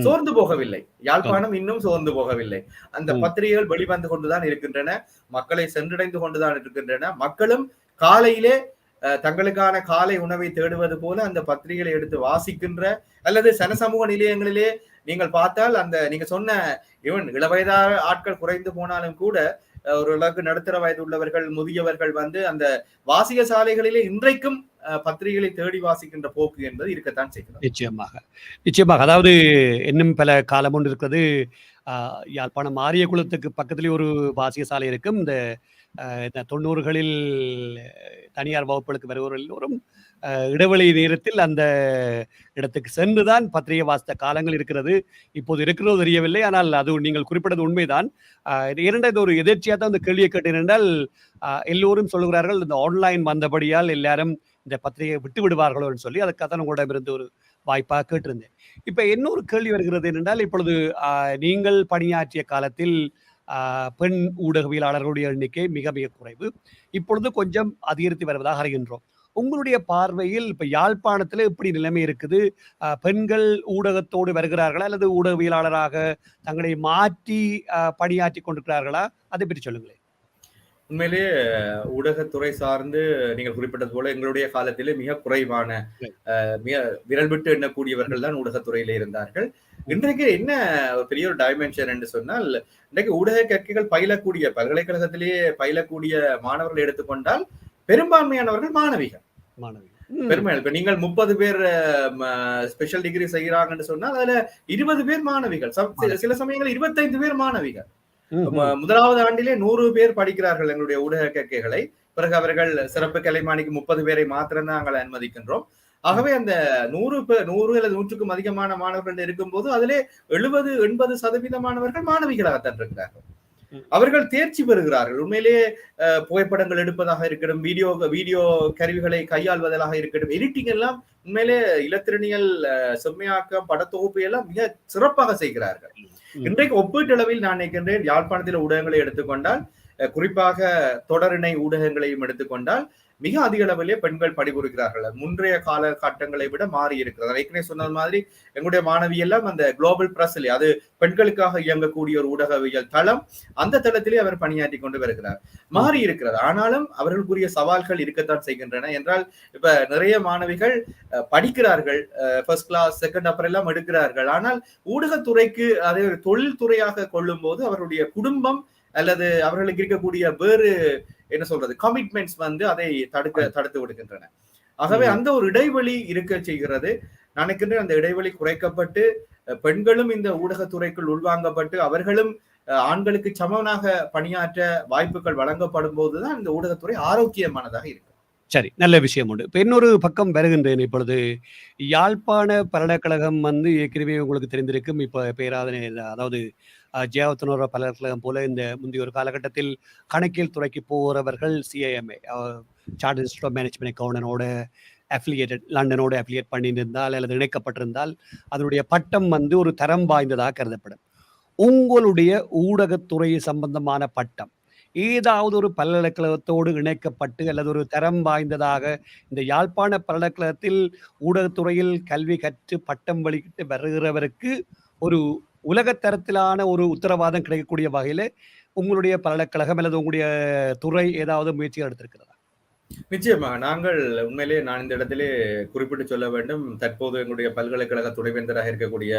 சோர்ந்து போகவில்லை. யாழ்ப்பாணம் இன்னும் சோர்ந்து போகவில்லை. அந்த பத்திரிகைகள் வெளிவந்து கொண்டுதான் இருக்கின்றன, மக்களை சென்றடைந்து கொண்டுதான் இருக்கின்றன. மக்களும் காலையிலே தங்களுக்கான காலை உணவை தேடுவது போல அந்த பத்திரிகைகளை எடுத்து வாசிக்கின்ற, அல்லது சனசமூக நிலையங்களிலே நீங்கள் பார்த்தால் அந்த நீங்க சொன்ன இளவயதான ஆட்கள் குறைந்து போனாலும் கூட ஓரளவுக்கு நடுத்தர வயது உள்ளவர்கள், முதியவர்கள் வந்து அந்த வாசிக சாலைகளிலே இன்றைக்கும் பத்திரிகைகளை தேடி வாசிக்கின்ற போக்கு என்பது இருக்கத்தான் செய்கிறது. நிச்சயமாக. அதாவது இன்னும் பல காலம் ஒன்று இருக்கிறது. யாழ்ப்பாணம் ஆரிய குளத்துக்கு பக்கத்திலே ஒரு வாசிக சாலை இருக்கும். இந்த 90களில் தனியார் வகுப்புகளுக்கு வருபவர்கள் எல்லோரும் இடைவெளி நேரத்தில் அந்த இடத்துக்கு சென்றுதான் பத்திரிகை வாசித்த காலங்கள் இருக்கிறது. இப்போது இருக்கிறதோ தெரியவில்லை. ஆனால் அது நீங்கள் குறிப்பிட்டது உண்மைதான். இரண்டாவது ஒரு எதிர்ச்சியாக தான் இந்த கேள்வியை கேட்டேன் என்றால், எல்லோரும் சொல்லுகிறார்கள் இந்த ஆன்லைன் வந்தபடியால் எல்லாரும் இந்த பத்திரிகையை விட்டு விடுவார்களோ சொல்லி, அதுக்காக உங்களிடமிருந்து ஒரு வாய்ப்பாக கேட்டிருந்தேன். இப்ப இன்னொரு கேள்வி வருகிறது என்றால், இப்பொழுது நீங்கள் பணியாற்றிய காலத்தில் பெண் ஊடகவியலாளர்களுடைய எண்ணிக்கை மிக மிக குறைவு. இப்பொழுது கொஞ்சம் அதிகரித்து வருவதாக அறிகின்றோம். உங்களுடைய பார்வையில் இப்ப யாழ்ப்பாணத்துல எப்படி நிலைமை இருக்குது? பெண்கள் ஊடகத்தோடு வருகிறார்களா அல்லது ஊடகவியலாளராக தங்களை மாற்றி பணியாற்றி கொண்டிருக்கிறார்களா? அதை பற்றி சொல்லுங்களேன். உண்மையிலேயே ஊடகத்துறை சார்ந்து நீங்கள் குறிப்பிட்டது போல எங்களுடைய காலத்திலே மிக குறைவான விரல் விட்டு எண்ணக்கூடியவர்கள் தான் ஊடகத்துறையிலே இருந்தார்கள். இன்றைக்கு என்ன பெரிய ஒரு டைமென்ஷன் என்று சொன்னால், இன்றைக்கு ஊடக கற்கைகள் பயிலக்கூடிய பல்கலைக்கழகத்திலேயே பயிலக்கூடிய மாணவர்கள் எடுத்துக்கொண்டால் பெரும்பான்மையானவர்கள் மாணவிகள். ம். பெருமை. இப்ப நீங்கள் 30 பேர் ஸ்பெஷல் டிகிரி செய்கிறாங்கன்னு சொன்னால் அதுல 20 பேர் மாணவிகள், சில சமயங்கள் 25 பேர் மாணவிகள். ம்ஹ்ம். முதலாவது ஆண்டிலே 100 பேர் படிக்கிறார்கள் எங்களுடைய ஊடக கற்கைகளை. பிறகு அவர்கள் சிறப்பு கலைமானிக்கு 30 பேரை மாத்திரம் நாங்கள் அனுமதிக்கின்றோம். ஆகவே அந்த 100 அல்லது 100க்கும் அதிகமான மாணவர்கள் இருக்கும்போது அதிலே 70-80% மாணவர்கள் மாணவிகளாகத்தான் இருக்கிறார்கள். ம். அவர்கள் தேர்ச்சி பெறுகிறார்கள். உண்மையிலேயே புகைப்படங்கள் எடுப்பதாக இருக்கட்டும், வீடியோ கருவிகளை கையாள்வதாக இருக்கட்டும், எடிட்டிங் எல்லாம் உண்மையிலே இலத்திரனியல் செம்மையாக்கம், படத்தொகுப்பு எல்லாம் மிக சிறப்பாக செய்கிறார்கள். இன்றைக்கு ஒப்பீட்டளவில் நான் நினைக்கின்றேன், யாழ்ப்பாணத்தில் ஊடகங்களை எடுத்துக்கொண்டால், குறிப்பாக தொடரிணை ஊடகங்களையும் எடுத்துக்கொண்டால் மிக அதிக அளவிலே பெண்கள் பணிபுரிகிறார்கள். முன்றைய காலகட்டங்களை விட மாறி இருக்கிறது. ஏற்கனவே சொன்னது மாதிரி எங்களுடைய மாணவி எல்லாம் அந்த குளோபல் பிரஸ்ல, அது பெண்களுக்காக இயங்கக்கூடிய ஒரு ஊடகவியல் தளம், அந்த தளத்திலே அவர் பணியாற்றி கொண்டு வருகிறார். மாறி இருக்கிறது. ஆனாலும் அவர்களுக்குரிய சவால்கள் இருக்கத்தான் செய்கின்றன. என்றால் இப்ப நிறைய மாணவிகள் படிக்கிறார்கள், ஃபர்ஸ்ட் கிளாஸ், செகண்ட் அப்பர் எல்லாம் எடுக்கிறார்கள். ஆனால் ஊடகத்துறைக்கு அதை ஒரு தொழில் துறையாக கொள்ளும் போது அவருடைய குடும்பம் அல்லது அவர்களுக்கு இருக்கக்கூடிய வேறு என்ன சொல்றது கமிட்மெண்ட்ஸ் அதை தடுத்து விடுகின்றன. ஆகவே அந்த ஒரு இடைவெளி இருக்க செய்கிறது. நினைக்கின்றேன் அந்த இடைவெளி குறைக்கப்பட்டு பெண்களும் இந்த ஊடகத்துறைக்குள் உள்வாங்கப்பட்டு அவர்களும் ஆண்களுக்கு சமனாக பணியாற்ற வாய்ப்புகள் வழங்கப்படும் போதுதான் இந்த ஊடகத்துறை ஆரோக்கியமானதாக இருக்கும். சரி, நல்ல விஷயம் உண்டு. இப்ப இன்னொரு பக்கம் வருகின்றேன். இப்பொழுது யாழ்ப்பாண பல்கலைக்கழகம் ஏற்கனவே உங்களுக்கு தெரிந்திருக்கும். இப்ப பேராதனை, அதாவது ஜெயவர்த்தனோர பல்கலைக்கழகம் போல இந்த முந்தைய ஒரு காலகட்டத்தில் கணக்கியல் துறைக்கு போகிறவர்கள் CIMA, chartered institute of management அக்கவுண்டனோட அஃபிலியேட்டட், லண்டனோட அஃபிலியேட் பண்ணியிருந்தால் அல்லது இணைக்கப்பட்டிருந்தால் அதனுடைய பட்டம் ஒரு தரம் வாய்ந்ததாக கருதப்படும். உங்களுடைய ஊடகத்துறை சம்பந்தமான பட்டம் ஏதாவது ஒரு பல்கலைக்கழகத்தோடு இணைக்கப்பட்டு அல்லது ஒரு தரம் வாய்ந்ததாக இந்த யாழ்ப்பாண பல்கலைக்கழகத்தில் ஊடகத்துறையில் கல்வி கற்று பட்டம் வெளியிட்டு வருகிறவருக்கு ஒரு உலகத்தரத்திலான ஒரு உத்தரவாதம் கிடைக்கக்கூடிய வகையில உங்களுடைய பல்கலைக்கழகம் அல்லது உங்களுடைய துறை ஏதாவது முயற்சிகள் எடுத்திருக்கிறதா? நிச்சயமா. நாங்கள் உண்மையிலேயே நான் இந்த இடத்திலே குறிப்பிட்டு சொல்ல வேண்டும், தற்போது எங்களுடைய பல்கலைக்கழக துணைவேந்தராக இருக்கக்கூடிய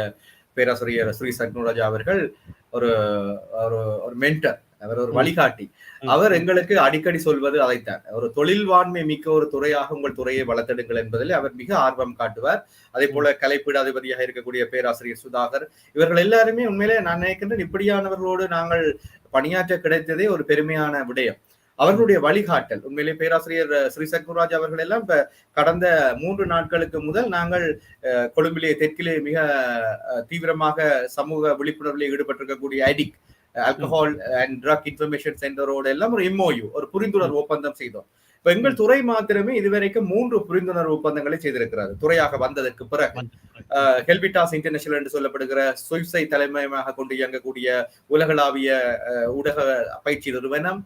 பேராசிரியர் ஸ்ரீ சக்னுராஜா அவர்கள் ஒரு மென்டர், அவர் ஒரு வழிகாட்டி. அவர் எங்களுக்கு அடிக்கடி சொல்வது அதைத்தான், ஒரு தொழில்வாண்மை மிக்க ஒரு துறையாக உங்கள் துறையை வளர்த்தெடுங்கள் என்பதில் அவர் மிக ஆர்வம் காட்டுவார். அதே போல கலைப்பீடாதிபதியாக இருக்கக்கூடிய பேராசிரியர் சுதாகர், இவர்கள் எல்லாருமே உண்மையிலே நான் நினைக்கின்றேன் இப்படியானவர்களோடு நாங்கள் பணியாற்ற கிடைத்ததே ஒரு பெருமையான விடயம். அவர்களுடைய வழிகாட்டல் உண்மையிலே பேராசிரியர் ஸ்ரீ சக்னுராஜ் அவர்கள் எல்லாம் இப்ப கடந்த 3 நாட்களுக்கு முதல் நாங்கள் கொழும்பிலே தெற்கிலே மிக தீவிரமாக சமூக விழிப்புணர்வில் ஈடுபட்டிருக்கக்கூடிய ஐடிக், ஆல்கஹால் அண்ட் ட்ரக் இன்ஃபர்மேஷன் சென்டரோட எல்லாம் ஒரு MOU, ஒரு புரிந்துணர்வு ஒப்பந்தம் செய்தோம். இப்ப எங்கள் துறை மாத்திரமே இதுவரைக்கும் 3 புரிந்துணர்வு ஒப்பந்தங்களை செய்திருக்கிறது துறையாக வந்ததற்கு பிறகு. ஹெல்பிட்டாஸ் இன்டர்நேஷனல் என்று சொல்லப்படுகிற சுவிஸை தலைமையாக கொண்டு இயங்கக்கூடிய உலகளாவிய ஊடக பயிற்சி நிறுவனம்,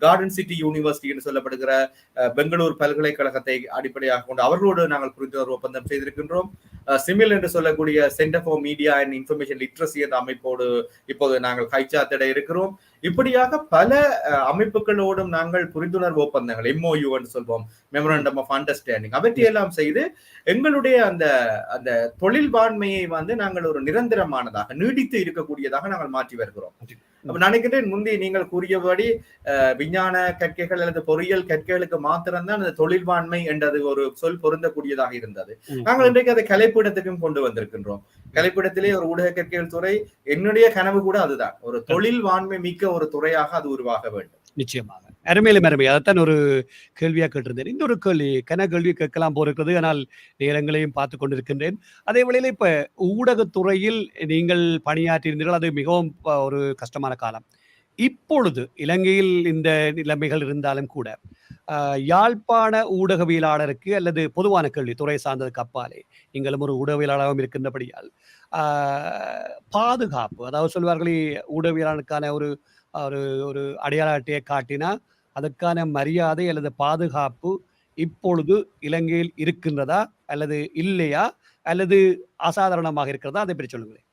கார்டன் சிட்டி யூனிவர்சிட்டி என்று சொல்லப்படுகிற பெங்களூர் பல்கலைக்கழகத்தை அடிப்படையாக கொண்டு அவர்களோடு நாங்கள் புரிந்துணர்வு ஒப்பந்தம் செய்திருக்கின்றோம். சிமில் என்று சொல்லக்கூடிய centre for media and information literacy என்ற அமைப்போடு இப்போது நாங்கள் கைச்சாத்திட இருக்கிறோம். இப்படியாக பல அமைப்புகளோடும் நாங்கள் புரிந்துணர்வு ஒப்பந்தங்கள், MOU என்று சொல்வோம், மெமரண்டம் ஆஃப் அண்டர்ஸ்டாண்டிங், அவற்றையெல்லாம் செய்து எங்களுடைய அந்த அந்த தொழில்வாண்மையை நாங்கள் ஒரு நிரந்தரமானதாக நீடித்து இருக்கக்கூடியதாக நாங்கள் மாற்றி வருகிறோம். அப்ப நினைக்கிறேன் முந்தி நீங்கள் கூறியபடி விஞ்ஞான கற்கைகள் அல்லது பொறியியல் கற்கைகளுக்கு மாத்திரம்தான் அந்த தொழில்வாண்மை என்றது ஒரு சொல் பொருந்தக்கூடியதாக இருந்தது. நாங்கள் இன்றைக்கு அதை கலைப்பீடத்துக்கும் கொண்டு வந்திருக்கின்றோம். கலைப்பீடத்திலே ஒரு ஊடக கற்கைகள் துறை, என்னுடைய கனவு கூட அதுதான், ஒரு தொழில்வாண்மை மிக்க ஒரு துறையாக அது உருவாக வேண்டும். நிச்சயமாக. அருமையிலும் அருமை. அதைத்தான் ஒரு கேள்வியா கேட்டிருந்தேன். இன்னொரு கேள்வி கேட்கலாம் போயிருக்கிறது, ஆனால் நேரங்களையும் பார்த்து கொண்டிருக்கின்றேன். அதே வேளையில இப்ப ஊடகத்துறையில் நீங்கள் பணியாற்றியிருந்தீர்கள், அது மிகவும் ஒரு கஷ்டமான காலம். இப்பொழுது இலங்கையில் இந்த நிலைமைகள் இருந்தாலும் கூட யாழ்ப்பாண ஊடகவியலாளருக்கு அல்லது பொதுவான கேள்வி, துறை சார்ந்ததுக்கு அப்பாலே நீங்களும் ஒரு ஊடகவியலாளராகவும் இருக்கின்றபடியால் பாதுகாப்பு, அதாவது சொல்வார்களே ஊடகவியலாளருக்கான ஒரு ஒரு அடையாள அட்டையை காட்டினா அதற்கான மரியாதை அல்லது பாதுகாப்பு இப்பொழுது இலங்கையில் இருக்கின்றதா அல்லது இல்லையா அல்லது அசாதாரணமாக இருக்கிறதா, அதை பற்றி சொல்லுங்களேன்.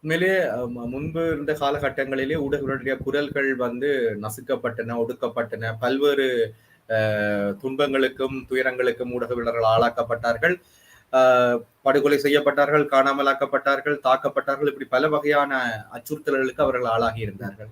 உண்மையிலே முன்பு இருந்த காலகட்டங்களிலே ஊடகங்களுடைய குரல்கள் நசுக்கப்பட்டன, ஒடுக்கப்பட்டன, பல்வேறு துன்பங்களுக்கும் துயரங்களுக்கும் ஊடகவியலாளர்கள் ஆளாக்கப்பட்டார்கள், படுகொலை செய்யப்பட்டார்கள், காணாமலாக்கப்பட்டார்கள், தாக்கப்பட்டார்கள், இப்படி பல வகையான அச்சுறுத்தல்களுக்கு அவர்கள் ஆளாகி இருந்தார்கள்.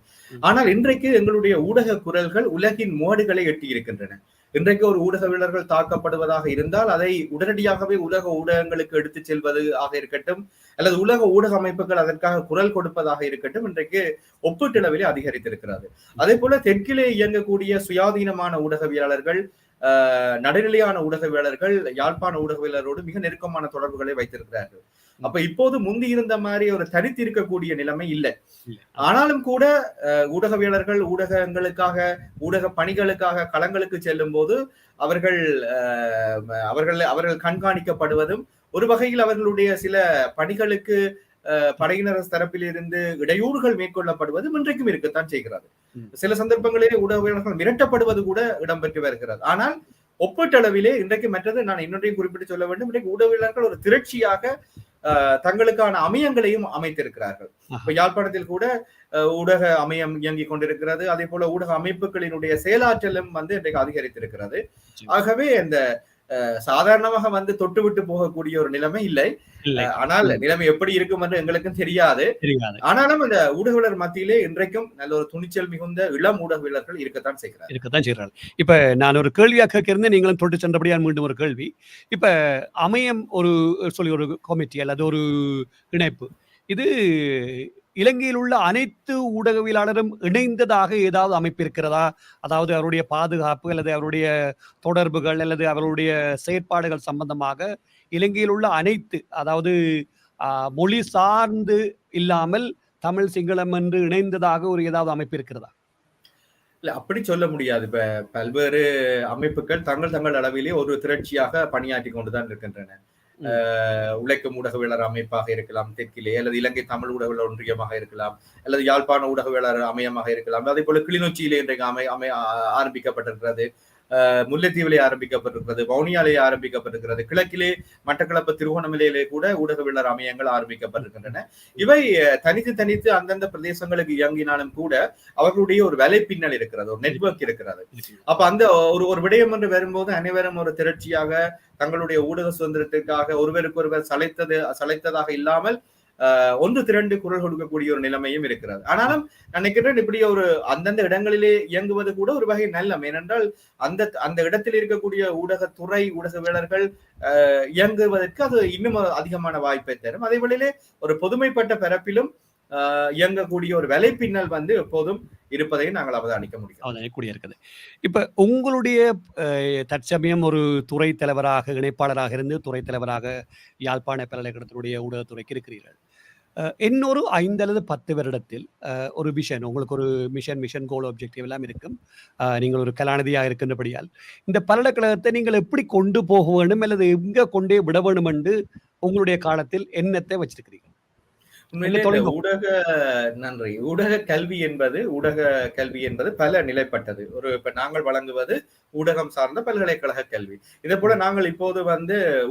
ஆனால் இன்றைக்கு எங்களுடைய ஊடக குரல்கள் உலகின் மோடுகளை எட்டி இருக்கின்றன. இன்றைக்கு ஒரு ஊடகவியலர்கள் தாக்கப்படுவதாக இருந்தால் அதை உடனடியாகவே உலக ஊடகங்களுக்கு எடுத்துச் செல்வது ஆக இருக்கட்டும், அல்லது உலக ஊடக அமைப்புகள் அதற்காக குரல் கொடுப்பதாக இருக்கட்டும், இன்றைக்கு ஒப்பீட்டளவிலே அதிகரித்திருக்கிறது. அதே போல தெற்கிலே இயங்கக்கூடிய சுயாதீனமான ஊடகவியலாளர்கள், நடுநிலையான ஊடகவியலாளர்கள் யாழ்ப்பாண ஊடகவியலரோடு மிக நெருக்கமான தொடர்புகளை வைத்திருக்கிறார்கள். அப்ப இப்போது முந்தி இருந்த மாதிரி ஒரு தனித்து இருக்கக்கூடிய நிலைமை இல்லை. ஆனாலும் கூட ஊடகவியலர்கள் ஊடகங்களுக்காக, ஊடக பணிகளுக்காக களங்களுக்கு செல்லும் போது அவர்கள் அவர்கள் கண்காணிக்கப்படுவதும், ஒரு வகையில் அவர்களுடைய சில பணிகளுக்கு படையினர் தரப்பில் இருந்து இடையூறுகள் மேற்கொள்ளப்படுவதும் இன்றைக்கும் இருக்கத்தான் செய்கிறது. சில சந்தர்ப்பங்களிலே ஊடகவியலர்கள் மிரட்டப்படுவது கூட இடம்பெற்று வருகிறது. ஆனால் ஒப்பீட்டளவிலே இன்றைக்கு மற்றது நான் இன்னொன்றையும் குறிப்பிட்டு சொல்ல வேண்டும், இன்றைக்கு ஊடகவியலர்கள் ஒரு திரட்சியாக தங்களுக்கான அமையங்களையும் அமைத்திருக்கிறார்கள். இப்ப யாழ்ப்பாணத்தில் கூட ஊடக அமையம் இயங்கிக் கொண்டிருக்கிறது. அதே போல ஊடக அமைப்புகளினுடைய செயலாற்றலும் இன்றைக்கு அதிகரித்திருக்கிறது. ஆகவே இந்த சாதாரணமாக தொட்டுவிட்டு போகக்கூடிய ஒரு நிலைமை இல்லை. ஆனால் நிலைமை எப்படி இருக்கும் என்று எங்களுக்கும் தெரியாது. ஆனாலும் இந்த ஊடகவியலர் மத்தியிலே இன்றைக்கும் நல்ல ஒரு துணிச்சல் மிகுந்த இளம் ஊடகவியலர்கள் இருக்கத்தான் செய்கிறார்கள். இப்ப நான் ஒரு கேள்வியாக கேட்கிறேன், நீங்களும் தொட்டு சென்றபடியால் மீண்டும் ஒரு கேள்வி. இப்ப அமையம் ஒரு கமிட்டி அல்லது ஒரு இணைப்பு, இது இலங்கையில் உள்ள அனைத்து ஊடகவியலாளரும் இணைந்ததாக ஏதாவது அமைப்பு இருக்கிறதா? அதாவது அவருடைய பாதுகாப்பு அல்லது அவருடைய தொடர்புகள் அல்லது அவருடைய செயற்பாடுகள் சம்பந்தமாக இலங்கையில் உள்ள அனைத்து, அதாவது மொழி சார்ந்து இல்லாமல் தமிழ் சிங்களம் என்று இணைந்ததாக ஒரு ஏதாவது அமைப்பு இருக்கிறதா? இல்ல, அப்படி சொல்ல முடியாது. இப்ப பல்வேறு அமைப்புகள் தங்கள் அளவிலே ஒரு திரட்சியாக பணியாற்றி கொண்டுதான் இருக்கின்றன. உழைக்கும் ஊடகவியலர் அமைப்பாக இருக்கலாம் தெற்கிலே, அல்லது இலங்கை தமிழ் ஊடகவியலர் ஒன்றியமாக இருக்கலாம், அல்லது யாழ்ப்பாண ஊடகவியலர் அமையமாக இருக்கலாம். அதே போல கிளிநொச்சியிலே இன்றைக்கு ஆரம்பிக்கப்பட்டிருக்கிறது, முல்லைத்தீவிலே ஆரம்பிக்கப்பட்டிருக்கிறது, வவுனியாலே ஆரம்பிக்கப்பட்டிருக்கிறது, கிழக்கிலே மட்டக்களப்பு திருகோணமலையிலே கூட ஊடகவியலர் அமையங்கள் ஆரம்பிக்கப்பட்டிருக்கின்றன. இவை தனித்து அந்தந்த பிரதேசங்களுக்கு இயங்கினாலும் கூட அவர்களுடைய ஒரு வேலை பின்னல் இருக்கிறது, ஒரு நெட்வொர்க் இருக்கிறது. அப்ப அந்த ஒரு விடயம் என்று வரும்போது அனைவரும் ஒரு திரட்சியாக தங்களுடைய ஊடக சுதந்திரத்திற்காக ஒருவருக்கொருவர் சளைத்ததாக இல்லாமல் ஒன்று திரண்டு குரல் கொடுக்கக்கூடிய ஒரு நிலைமையும் இருக்கிறது. ஆனாலும் நினைக்கிறேன் இப்படி ஒரு அந்தந்த இடங்களிலே இயங்குவது கூட ஒரு வகை நல்லம். ஏனென்றால் அந்த இடத்தில் இருக்கக்கூடிய ஊடகத்துறை ஊடகவியலர்கள் இயங்குவதற்கு அது இன்னும் அதிகமான வாய்ப்பை தரும். அதே வேளையிலே ஒரு பொதுமைப்பட்ட பரப்பிலும் இயங்கக்கூடிய ஒரு வேலை பின்னல் எப்போதும் இருப்பதையும் நாங்கள் அவதானிக்க முடியும். இப்ப உங்களுடைய தற்சமயம் ஒரு துறை தலைவராக, இணைப்பாளராக இருந்து துறை தலைவராக யாழ்ப்பாண பல்கலைக்கழகத்தினுடைய ஊடகத்துறைக்கு இருக்கிறீர்கள். இன்னொரு 5 அல்லது 10 வருடத்தில் ஒரு விஷன், உங்களுக்கு ஒரு மிஷன் கோல் ஆப்ஜெக்டிவ் எல்லாம் இருக்கும். நீங்கள் ஒரு கலாநிதியாக இருக்கின்றபடியால் இந்த பல்கலைக்கழகத்தை நீங்கள் எப்படி கொண்டு போக வேண்டும் அல்லது எங்க கொண்டே விட வேண்டும் என்று உங்களுடைய காலத்தில் எண்ணத்தை வச்சிருக்கிறீர்கள்? ஊடக கல்வி என்பது பல நிலைப்பட்டது. இப்ப நாங்கள் வழங்குவது ஊடகம் சார்ந்த பல்கலைக்கழக கல்வி. இதே போல நாங்கள் இப்போது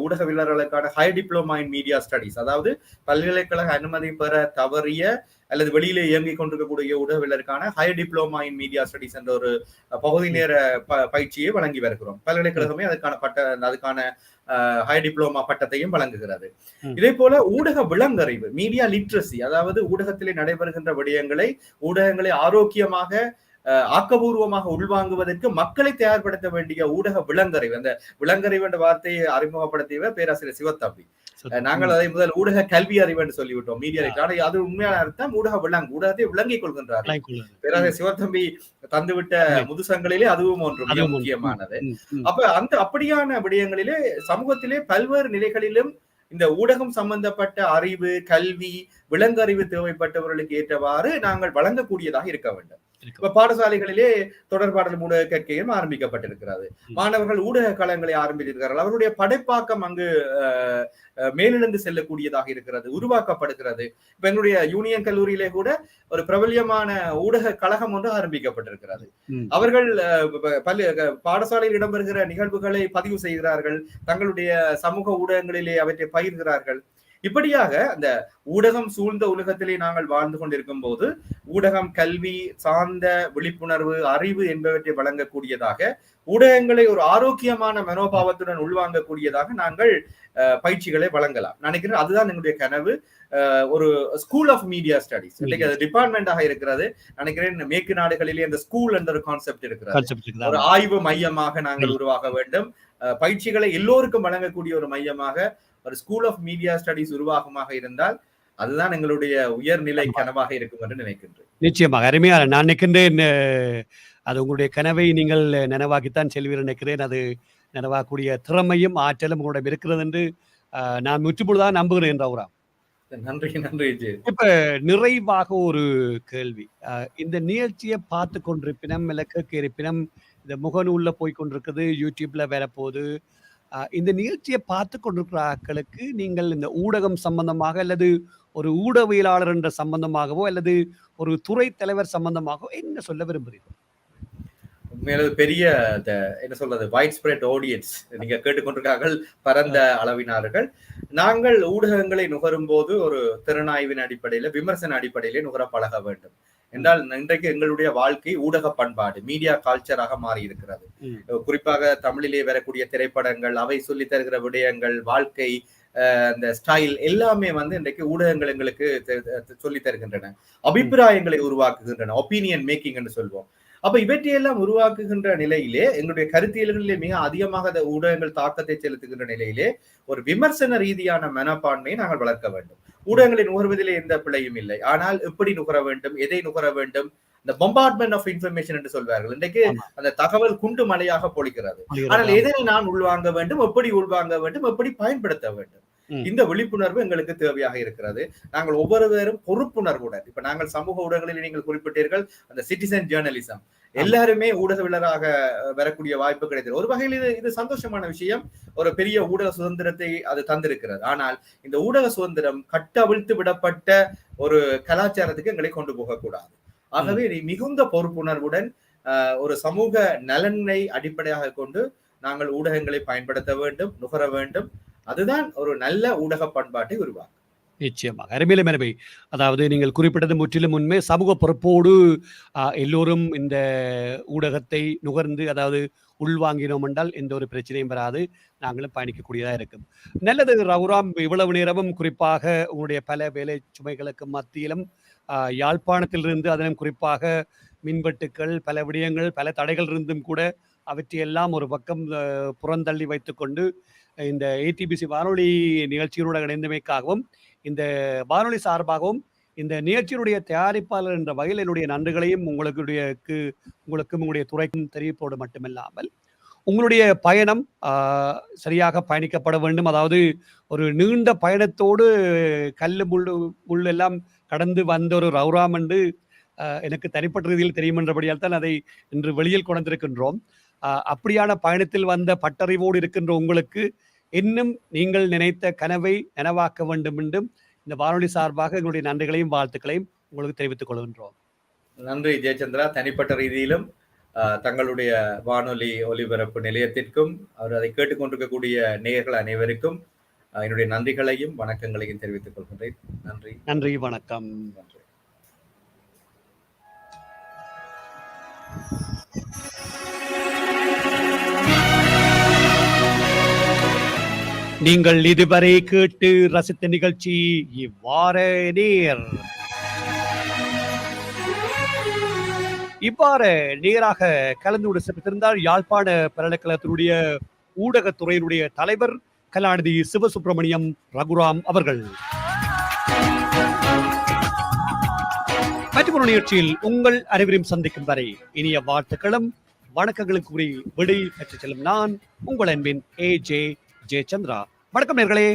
ஊடகவியலாளர்களுக்கான high diploma in media studies, அதாவது பல்கலைக்கழக அனுமதி பெற தவறிய அல்லது வெளியிலே இயங்கிக் கொண்டிருக்கக்கூடிய ஊடகவியலருக்கான high diploma in media studies என்ற ஒரு பகுதி நேர பயிற்சியை வழங்கி வருகிறோம். பல்கலைக்கழகமே அதுக்கான ஹை டிப்ளோமா பட்டத்தையும் வழங்குகிறது. இதே போல ஊடக விளங்கறிவு, மீடியா லிட்ரசி, அதாவது ஊடகத்திலே நடைபெறுகின்ற விடயங்களை, ஊடகங்களை ஆரோக்கியமாக ஆக்கபூர்வமாக உள்வாங்குவதற்கு மக்களை தயார்படுத்த வேண்டிய ஊடக விளங்கறிவு. அந்த விளங்கறிவு என்ற வார்த்தையை அறிமுகப்படுத்தியவர் பேராசிரியர் சிவத்தம்பி. நாங்கள் அதை முதல் ஊடக கல்வி அறிவு என்று சொல்லிவிட்டோம், மீடியா லிட்ரசி. அது உண்மையான அர்த்தம் ஊடகத்தை விளங்கிக் கொள்கின்றார். பேராசிரியர் சிவத்தம்பி தந்துவிட்ட முதுசங்களிலே அதுவும் ஒன்று மிக முக்கியமானது. அப்ப அப்படியான விடயங்களிலே சமூகத்திலே பல்வேறு நிலைகளிலும் இந்த ஊடகம் சம்பந்தப்பட்ட அறிவு, கல்வி, விளங்கறிவு தேவைப்பட்டவர்களுக்கு ஏற்றவாறு நாங்கள் வழங்கக்கூடியதாக இருக்க வேண்டும். இப்ப பாடசாலைகளிலே தொடர்பாடல் ஊடக கற்கையும் ஆரம்பிக்கப்பட்டிருக்கிறது. மாணவர்கள் ஊடக களங்களை ஆரம்பித்திருக்கிறார்கள். அவருடைய படைப்பாக்கம் அங்கு மேலிழந்து செல்லக்கூடியதாக இருக்கிறது, உருவாக்கப்படுகிறது. இப்ப எங்களுடைய யூனியன் கல்லூரியிலே கூட ஒரு பிரபல்யமான ஊடக கழகம் ஒன்று ஆரம்பிக்கப்பட்டிருக்கிறது. அவர்கள் பாடசாலையில் இடம்பெறுகிற நிகழ்வுகளை பதிவு செய்கிறார்கள், தங்களுடைய சமூக ஊடகங்களிலே அவற்றை பகிர்கிறார்கள். இப்படியாக அந்த ஊடகம் சூழ்ந்த உலகத்திலே நாங்கள் வாழ்ந்து கொண்டிருக்கும் போது ஊடகம் கல்வி சார்ந்த விழிப்புணர்வு அறிவு என்பவற்றை வழங்கக்கூடியதாக ஊடகங்களை ஒரு ஆரோக்கியமான மனோபாவத்துடன் உள்வாங்கக்கூடியதாக நாங்கள் பயிற்சிகளை வழங்கலாம் நினைக்கிறேன். அதுதான் எங்களுடைய கனவு. ஒரு ஸ்கூல் ஆஃப் மீடியா ஸ்டடிஸ் இன்னைக்கு அது டிபார்ட்மெண்டாக இருக்கிறது நினைக்கிறேன். மேற்கு நாடுகளிலே அந்த ஸ்கூல் என்ற ஒரு கான்செப்ட் இருக்கிறது. ஒரு ஆய்வு மையமாக நாங்கள் உருவாக வேண்டும். பயிற்சிகளை எல்லோருக்கும் வழங்கக்கூடிய ஒரு மையமாக ஒரு ஸ்கூல் ஆஃப் மீடியா ஸ்டடிஸ் உருவாகமாக இருந்தால் அதுதான் எங்களுடைய உயர்நிலை கனவாக இருக்கும் என்று நினைக்கின்றேன். நிச்சயமாக அருமையான நான் நினைக்கின்றேன். அது உங்களுடைய கனவை நீங்கள் நனவாக்கித்தான் செல்வீர் நினைக்கிறேன். அது நனவாக்கூடிய திறமையும் ஆற்றலும் உங்களிடம் இருக்கிறது என்று நான் முற்றுமுழுதாக நம்புகிறேன் ரவுராம். நன்றி நன்றி. இப்ப நிறைவாக ஒரு கேள்வி. இந்த நிகழ்ச்சியை பார்த்து கொண்டிருப்பினம் இல்ல கேட்க இருப்பினம் இந்த முகநூல்ல போய் கொண்டிருக்குது, யூடியூப்ல வரப்போகுது. இந்த நிகழ்ச்சியை பார்த்து கொண்டிருக்கிற ஆட்களுக்கு நீங்கள் இந்த ஊடகம் சம்பந்தமாக அல்லது ஒரு ஊடகவியலாளர் என்ற சம்பந்தமாகவோ அல்லது ஒரு துறை தலைவர் சம்பந்தமாகவோ என்ன சொல்ல விரும்புகிறீர்கள்? உண்மையில பெரிய என்ன சொல்றது வைட் ஸ்ப்ரெட் ஆடியன்ஸ் நீங்க கேட்டுக்கொண்டிருக்கார்கள், பரந்த அளவினார்கள். நாங்கள் ஊடகங்களை நுகரும் போது ஒரு திறனாய்வின் அடிப்படையில விமர்சன அடிப்படையிலே நுகர பழக வேண்டும் என்றால் இன்றைக்கு எங்களுடைய வாழ்க்கை ஊடக பண்பாடு மீடியா கல்ச்சராக மாறி இருக்கிறது. குறிப்பாக தமிழிலே வரக்கூடிய திரைப்படங்கள் அவை சொல்லி தருகிற விடயங்கள் வாழ்க்கை அந்த ஸ்டைல் எல்லாமே இன்றைக்கு ஊடகங்கள் எங்களுக்கு சொல்லி தருகின்றன, அபிப்பிராயங்களை உருவாக்குகின்றன, ஒப்பீனியன் மேக்கிங் என்று சொல்வோம். அப்ப இவற்றையெல்லாம் உருவாக்குகின்ற நிலையிலே எங்களுடைய கருத்தியல்களிலே மிக அதிகமாக அந்த ஊடகங்கள் தாக்கத்தை செலுத்துகின்ற நிலையிலே ஒரு விமர்சன ரீதியான மனப்பான்மையை நாங்கள் வளர்க்க வேண்டும். ஊடகங்களை நுகர்வதிலே எந்த பிழையும் இல்லை. ஆனால் எப்படி நுகர வேண்டும், எதை நுகர வேண்டும், இந்த பொம்பார்ட்மெண்ட் ஆஃப் இன்ஃபர்மேஷன் என்று சொல்வார்கள். இன்றைக்கு அந்த தகவல் குண்டு மலையாக பொழிக்கிறது. ஆனால் எதை நான் உள்வாங்க வேண்டும், எப்படி உள்வாங்க வேண்டும், எப்படி பயன்படுத்த வேண்டும், இந்த விழிப்புணர்வு எங்களுக்கு தேவையாக இருக்கிறது. நாங்கள் ஒவ்வொருவரும் பொறுப்புணர்வுடன் இப்ப நாங்கள் சமூக ஊடகங்களில் நீங்கள் குறிப்பிட்டீர்கள் அந்த சிட்டிசன் ஜேர்னலிசம் எல்லாருமே ஊடகவியலராக வரக்கூடிய வாய்ப்பு கிடைத்தது. ஒரு வகையில் இது சந்தோஷமான விஷயம். ஒரு பெரிய ஊடக சுதந்திரத்தை அது தந்திருக்கிறது. ஆனால் இந்த ஊடக சுதந்திரம் கட்டவிழ்த்து விடப்பட்ட ஒரு கலாச்சாரத்துக்கு எங்களை கொண்டு போகக்கூடாது. ஆகவே மிகுந்த பொறுப்புணர்வுடன் ஒரு சமூக நலனை அடிப்படையாக கொண்டு நாங்கள் ஊடகங்களை பயன்படுத்த வேண்டும், நுகர வேண்டும். அதுதான் ஒரு நல்ல ஊடக பண்பாட்டை உருவாக்கும். நிச்சயமாக அருமையில மேனவை. அதாவது நீங்கள் குறிப்பிட்டது முற்றிலும் உண்மை. சமூக பொறுப்போடு எல்லோரும் இந்த ஊடகத்தை நுகர்ந்து அதாவது உள்வாங்கினோம் என்றால் எந்த ஒரு பிரச்சனையும் வராது, நாங்களும் பயணிக்கக்கூடியதாக இருக்கும். நல்லது ரவுராம், இவ்வளவு நேரமும் குறிப்பாக உங்களுடைய பல வேலை சுமைகளுக்கு மத்தியிலும் யாழ்ப்பாணத்திலிருந்து அதனும் குறிப்பாக மின்வெட்டுக்கள் பல விடயங்கள் பல தடைகள் இருந்தும் கூட அவற்றையெல்லாம் ஒரு பக்கம் புறந்தள்ளி வைத்துக்கொண்டு இந்த ஏடிபிசி வானொலி நிகழ்ச்சிகளோட இணைந்தமைக்காகவும் இந்த வானொலி சார்பாகவும் இந்த நிகழ்ச்சியினுடைய தயாரிப்பாளர் என்ற வகையில் என்னுடைய நன்றிகளையும் உங்களுக்கும் உங்களுடைய துறைக்கும் தெரிவிப்போடு மட்டுமில்லாமல் உங்களுடைய பயணம் சரியாக பயணிக்கப்பட வேண்டும். அதாவது ஒரு நீண்ட பயணத்தோடு கல்லு முள்ளெல்லாம் கடந்து வந்த ஒரு ரவுராம் என்று எனக்கு தனிப்பட்ட ரீதியில் தெரியும் என்றபடியால் தான் அதை இன்று வெளியில் கொண்டிருக்கின்றோம். அப்படியான பயணத்தில் வந்த பட்டறிவோடு இருக்கின்ற உங்களுக்கு இன்னும் நீங்கள் நினைத்த கனவை நனவாக்க வேண்டும் என்றும் இந்த வானொலி சார்பாக எங்களுடைய நன்றிகளையும் வாழ்த்துக்களையும் உங்களுக்கு தெரிவித்துக் கொள்கின்றோம். நன்றி ஜெயச்சந்திரா. தனிப்பட்ட ரீதியிலும் தங்களுடைய வானொலி ஒலிபரப்பு நிலையத்திற்கும் அவர் அதை கேட்டுக்கொண்டிருக்கக்கூடிய நேயர்கள் அனைவருக்கும் என்னுடைய நன்றிகளையும் வணக்கங்களையும் தெரிவித்துக் கொள்கின்றேன். நன்றி. நன்றி, வணக்கம். நன்றி. நீங்கள் இதுவரை கேட்டு ரசித்த நிகழ்ச்சி இவ்வாறு நேர். இவ்வாறு நேராக கலந்து சிறப்பித்திருந்தார் யாழ்ப்பாண பல்கலைக்கழகத்தினுடைய ஊடகத்துறையினுடைய தலைவர் கலாநிதி சிவசுப்பிரமணியம் ரகுராம் அவர்கள். மற்றொரு நிகழ்ச்சியில் உங்கள் அனைவரையும் சந்திக்கும் வரை இனிய வாழ்த்துக்களும் வணக்கங்களுக்கு கூறி விடை பெற்று செல்லும் நான் உங்கள் அன்பின் AJ ஜெயச்சந்திரா. வணக்கம் நேயர்களே.